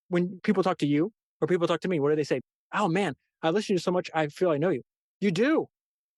S3: When people talk to you or people talk to me, what do they say? Oh man, I listen to you so much, I feel I know you. You do.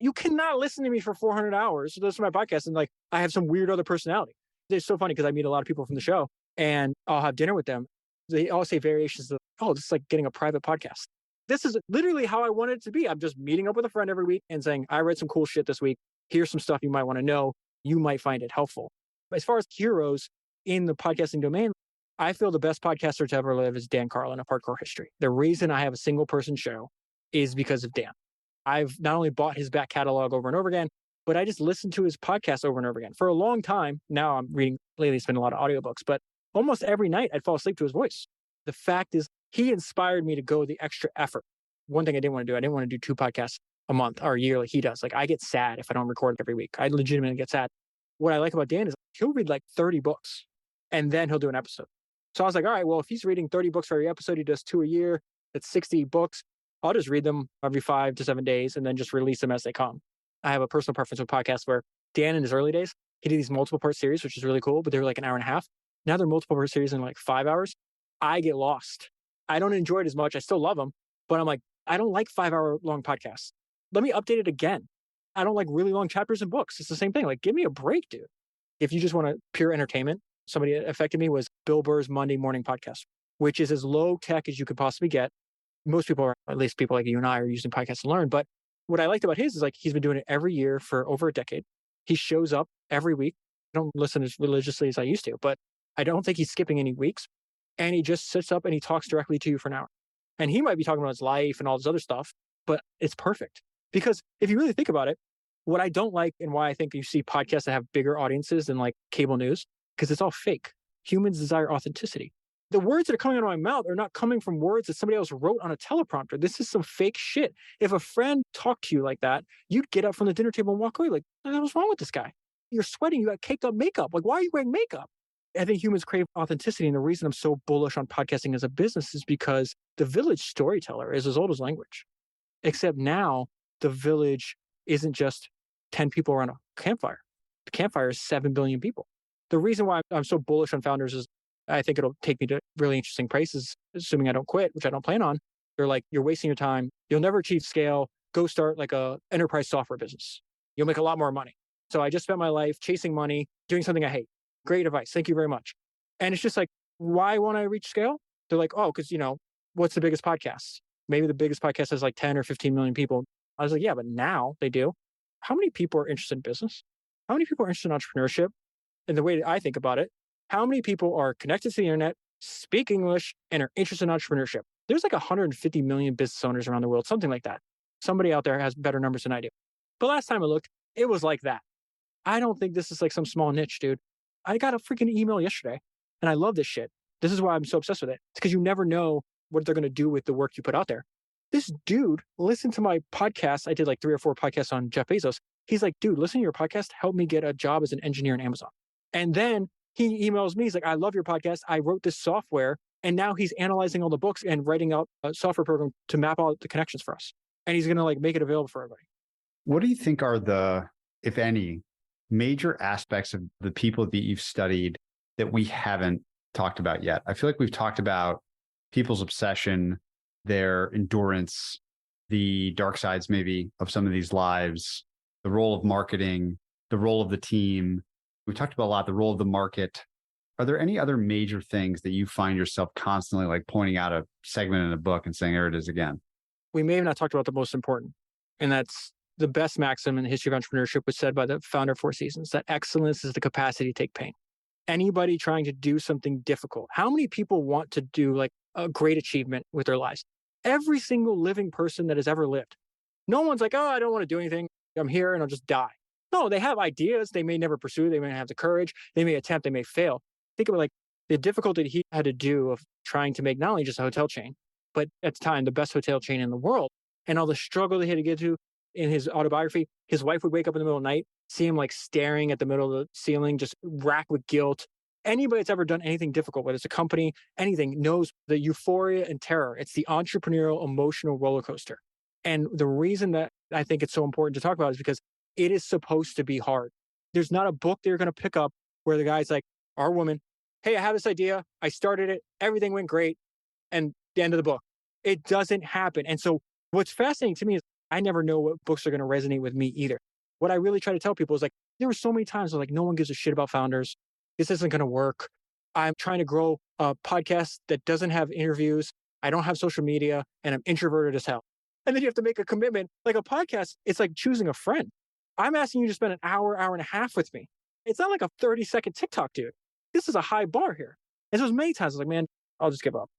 S3: You cannot listen to me for 400 hours. So listen to my podcast and like, I have some weird other personality. It's so funny because I meet a lot of people from the show and I'll have dinner with them. They all say variations of, oh, this is like getting a private podcast. This is literally how I want it to be. I'm just meeting up with a friend every week and saying, I read some cool shit this week. Here's some stuff you might want to know. You might find it helpful. As far as heroes in the podcasting domain, I feel the best podcaster to ever live is Dan Carlin of Hardcore History. The reason I have a single person show is because of Dan. I've not only bought his back catalog over and over again, but I just listened to his podcast over and over again for a long time. Now I'm reading lately, it's been a lot of audiobooks, but almost every night I'd fall asleep to his voice. The fact is, he inspired me to go the extra effort. One thing I didn't want to do, I didn't want to do 2 podcasts a month or a year like he does. Like I get sad if I don't record every week. I legitimately get sad. What I like about Dan is he'll read like 30 books and then he'll do an episode. So I was like, all right, well, if he's reading 30 books for every episode, he does 2 a year. That's 60 books. I'll just read them every 5 to 7 days and then just release them as they come. I have a personal preference with podcasts where Dan in his early days, he did these multiple part series, which is really cool, but they were like an hour and a half. Now they're multiple part series in like 5 hours. I get lost. I don't enjoy it as much. I still love them, but I'm like, I don't like 5-hour long podcasts. Let me update it again. I don't like really long chapters in books. It's the same thing. Like, give me a break, dude. If you just want pure entertainment, somebody that affected me was Bill Burr's Monday Morning Podcast, which is as low tech as you could possibly get. Most people, or at least people like you and I, are using podcasts to learn. But what I liked about his is like he's been doing it every year for over a decade. He shows up every week. I don't listen as religiously as I used to, but I don't think he's skipping any weeks. And he just sits up and he talks directly to you for an hour. And he might be talking about his life and all this other stuff, but it's perfect. Because if you really think about it, what I don't like and why I think you see podcasts that have bigger audiences than like cable news, because it's all fake. Humans desire authenticity. The words that are coming out of my mouth are not coming from words that somebody else wrote on a teleprompter. This is some fake shit. If a friend talked to you like that, you'd get up from the dinner table and walk away like, what's wrong with this guy? You're sweating. You got caked up makeup. Like, why are you wearing makeup? I think humans crave authenticity. And the reason I'm so bullish on podcasting as a business is because the village storyteller is as old as language. Except now the village isn't just 10 people around a campfire. The campfire is 7 billion people. The reason why I'm so bullish on founders is I think it'll take me to really interesting places, assuming I don't quit, which I don't plan on. They're like, you're wasting your time. You'll never achieve scale. Go start like a enterprise software business. You'll make a lot more money. So I just spent my life chasing money, doing something I hate. Great advice. Thank you very much. And it's just like, why won't I reach scale? They're like, oh, because, what's the biggest podcast? Maybe the biggest podcast has like 10 or 15 million people. I was like, yeah, but now they do. How many people are interested in business? How many people are interested in entrepreneurship? And the way that I think about it, how many people are connected to the internet, speak English, and are interested in entrepreneurship? There's like 150 million business owners around the world, something like that. Somebody out there has better numbers than I do. But last time I looked, it was like that. I don't think this is like some small niche, dude. I got a freaking email yesterday and I love this shit. This is why I'm so obsessed with it. It's because you never know what they're going to do with the work you put out there. This dude listened to my podcast. I did like 3 or 4 podcasts on Jeff Bezos. He's like, dude, listen to your podcast. Help me get a job as an engineer in Amazon. And then he emails me. He's like, I love your podcast. I wrote this software. And now he's analyzing all the books and writing out a software program to map all the connections for us. And he's going to like make it available for everybody.
S2: What do you think are the, if any, major aspects of the people that you've studied that we haven't talked about yet? I feel like we've talked about people's obsession, their endurance, the dark sides maybe of some of these lives, the role of marketing, the role of the team. We talked about a lot, the role of the market. Are there any other major things that you find yourself constantly like pointing out a segment in a book and saying, there it is again?
S3: We may have not talked about the most important, and that's the best maxim in the history of entrepreneurship was said by the founder of Four Seasons, that excellence is the capacity to take pain. Anybody trying to do something difficult, how many people want to do like a great achievement with their lives? Every single living person that has ever lived. No one's like, oh, I don't want to do anything. I'm here and I'll just die. No, they have ideas. They may never pursue. They may not have the courage. They may attempt. They may fail. Think about like the difficulty he had to do of trying to make not only just a hotel chain, but at the time, the best hotel chain in the world, and all the struggle they had to get to. In his autobiography, his wife would wake up in the middle of the night, see him like staring at the middle of the ceiling, just racked with guilt. Anybody that's ever done anything difficult, whether it's a company, anything, knows the euphoria and terror. It's the entrepreneurial emotional roller coaster. And the reason that I think it's so important to talk about is because it is supposed to be hard. There's not a book that you're going to pick up where the guy's like, our woman, hey, I have this idea. I started it. Everything went great. And the end of the book. It doesn't happen. And so what's fascinating to me is I never know what books are going to resonate with me either. What I really try to tell people is like, there were so many times where like, no one gives a shit about founders. This isn't going to work. I'm trying to grow a podcast that doesn't have interviews. I don't have social media and I'm introverted as hell. And then you have to make a commitment. Like a podcast, it's like choosing a friend. I'm asking you to spend an hour, hour and a half with me. It's not like a 30-second TikTok, dude. This is a high bar here. And so it was many times I was like, man, I'll just give up.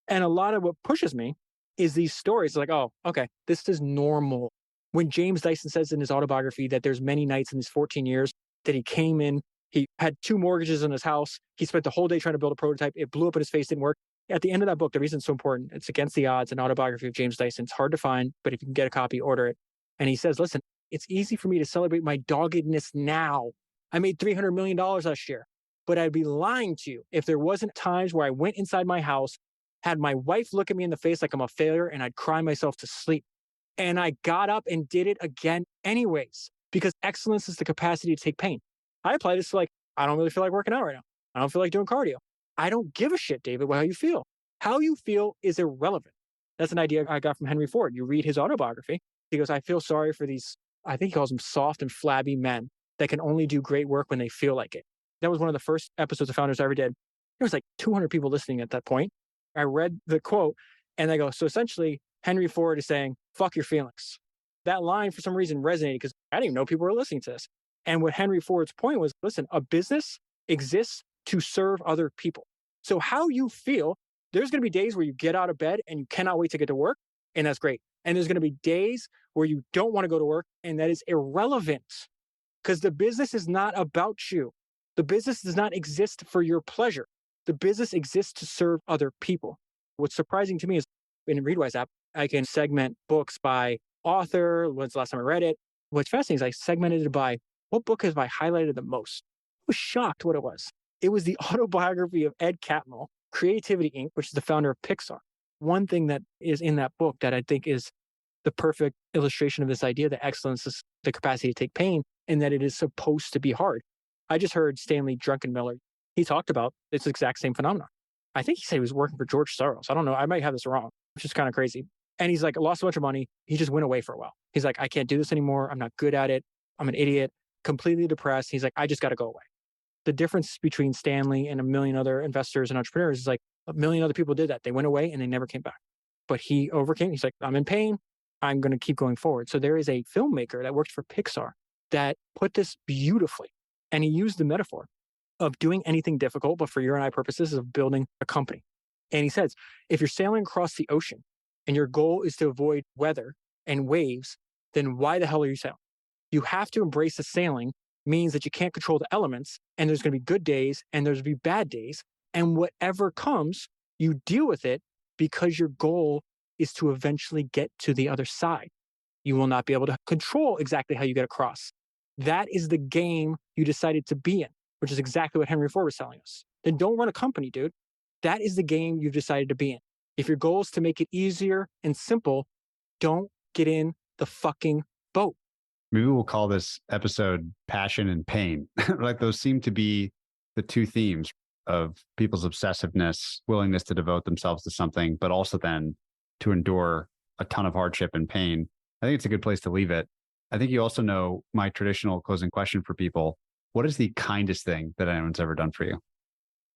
S3: And a lot of what pushes me is these stories like, oh, okay, this is normal. When James Dyson says in his autobiography that there's many nights in his 14 years that he came in, he had 2 mortgages in his house. He spent the whole day trying to build a prototype. It blew up in his face, didn't work. At the end of that book, the reason it's so important, it's Against the Odds, an autobiography of James Dyson. It's hard to find, but if you can get a copy, order it. And he says, listen, it's easy for me to celebrate my doggedness now. I made $300 million last year, but I'd be lying to you if there wasn't times where I went inside my house, had my wife look at me in the face like I'm a failure, and I'd cry myself to sleep. And I got up and did it again anyways, because excellence is the capacity to take pain. I apply this to like, I don't really feel like working out right now. I don't feel like doing cardio. I don't give a shit, David, how you feel. How you feel is irrelevant. That's an idea I got from Henry Ford. You read his autobiography. He goes, I feel sorry for these, I think he calls them soft and flabby men that can only do great work when they feel like it. That was one of the first episodes of Founders I ever did. There was like 200 people listening at that point. I read the quote and I go, so essentially Henry Ford is saying, fuck your feelings. That line for some reason resonated because I didn't even know people were listening to this. And what Henry Ford's point was, listen, a business exists to serve other people. So how you feel, there's going to be days where you get out of bed and you cannot wait to get to work. And that's great. And there's going to be days where you don't want to go to work. And that is irrelevant because the business is not about you. The business does not exist for your pleasure. The business exists to serve other people. What's surprising to me is in Readwise app, I can segment books by author. When's the last time I read it? What's fascinating is I segmented it by what book has I highlighted the most. I was shocked what it was. It was the autobiography of Ed Catmull, Creativity Inc., which is the founder of Pixar. One thing that is in that book that I think is the perfect illustration of this idea that excellence is the capacity to take pain and that it is supposed to be hard. I just heard Stanley Druckenmiller. He talked about this exact same phenomenon. I think he said he was working for George Soros. I don't know. I might have this wrong, which is kind of crazy. And he's like, I lost a bunch of money. He just went away for a while. He's like, I can't do this anymore. I'm not good at it. I'm an idiot, completely depressed. He's like, I just got to go away. The difference between Stanley and a million other investors and entrepreneurs is like a million other people did that. They went away and they never came back. But he overcame. He's like, I'm in pain. I'm going to keep going forward. So there is a filmmaker that worked for Pixar that put this beautifully. And he used the metaphor of doing anything difficult, but for your and I purposes of building a company. And he says, if you're sailing across the ocean and your goal is to avoid weather and waves, then why the hell are you sailing? You have to embrace the sailing means that you can't control the elements and there's going to be good days and there's going to be bad days. And whatever comes, you deal with it because your goal is to eventually get to the other side. You will not be able to control exactly how you get across. That is the game you decided to be in, which is exactly what Henry Ford was telling us. Then don't run a company, dude. That is the game you've decided to be in. If your goal is to make it easier and simple, don't get in the fucking boat.
S2: Maybe we'll call this episode Passion and Pain. Like those seem to be the two themes of people's obsessiveness, willingness to devote themselves to something, but also then to endure a ton of hardship and pain. I think it's a good place to leave it. I think you also know my traditional closing question for people. What is the kindest thing that anyone's ever done for you?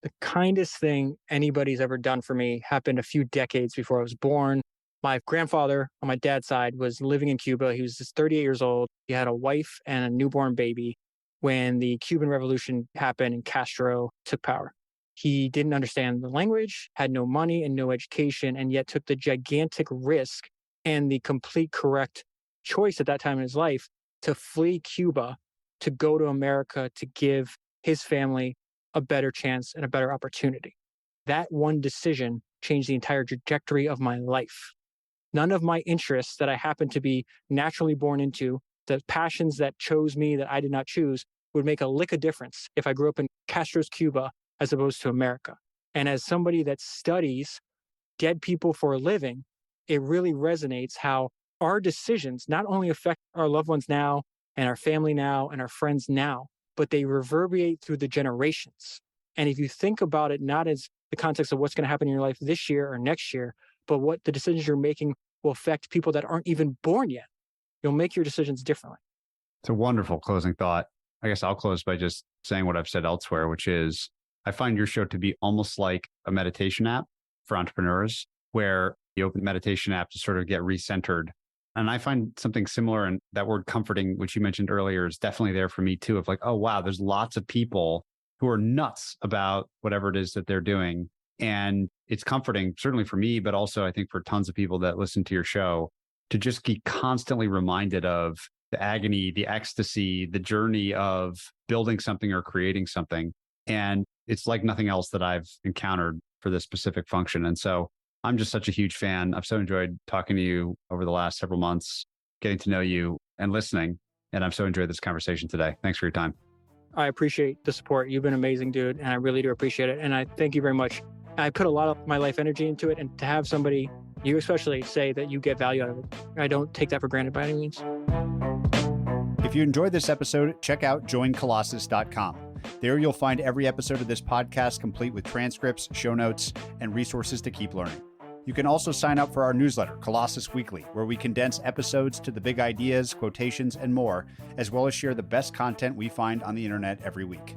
S3: The kindest thing anybody's ever done for me happened a few decades before I was born. My grandfather on my dad's side was living in Cuba. He was just 38 years old. He had a wife and a newborn baby when the Cuban Revolution happened and Castro took power. He didn't understand the language, had no money and no education, and yet took the gigantic risk and the complete correct choice at that time in his life to flee Cuba, to go to America, to give his family a better chance and a better opportunity. That one decision changed the entire trajectory of my life. None of my interests that I happened to be naturally born into, the passions that chose me that I did not choose, would make a lick of difference if I grew up in Castro's Cuba as opposed to America. And as somebody that studies dead people for a living, it really resonates how our decisions not only affect our loved ones now and our family now and our friends now, but they reverberate through the generations. And if you think about it, not as the context of what's going to happen in your life this year or next year, but what the decisions you're making will affect people that aren't even born yet, you'll make your decisions differently.
S2: It's a wonderful closing thought. I guess I'll close by just saying what I've said elsewhere, which is I find your show to be almost like a meditation app for entrepreneurs, where you open the meditation app to sort of get recentered And I find something similar, and that word comforting, which you mentioned earlier, is definitely there for me too, of like, oh, wow, there's lots of people who are nuts about whatever it is that they're doing. And it's comforting, certainly for me, but also I think for tons of people that listen to your show, to just be constantly reminded of the agony, the ecstasy, the journey of building something or creating something. And it's like nothing else that I've encountered for this specific function. And so I'm just such a huge fan. I've so enjoyed talking to you over the last several months, getting to know you and listening. And I've so enjoyed this conversation today. Thanks for your time.
S3: I appreciate the support. You've been amazing, dude. And I really do appreciate it. And I thank you very much. I put a lot of my life energy into it. And to have somebody, you especially, say that you get value out of it, I don't take that for granted by any means.
S4: If you enjoyed this episode, check out joincolossus.com. There you'll find every episode of this podcast complete with transcripts, show notes, and resources to keep learning. You can also sign up for our newsletter, Colossus Weekly, where we condense episodes to the big ideas, quotations, and more, as well as share the best content we find on the internet every week.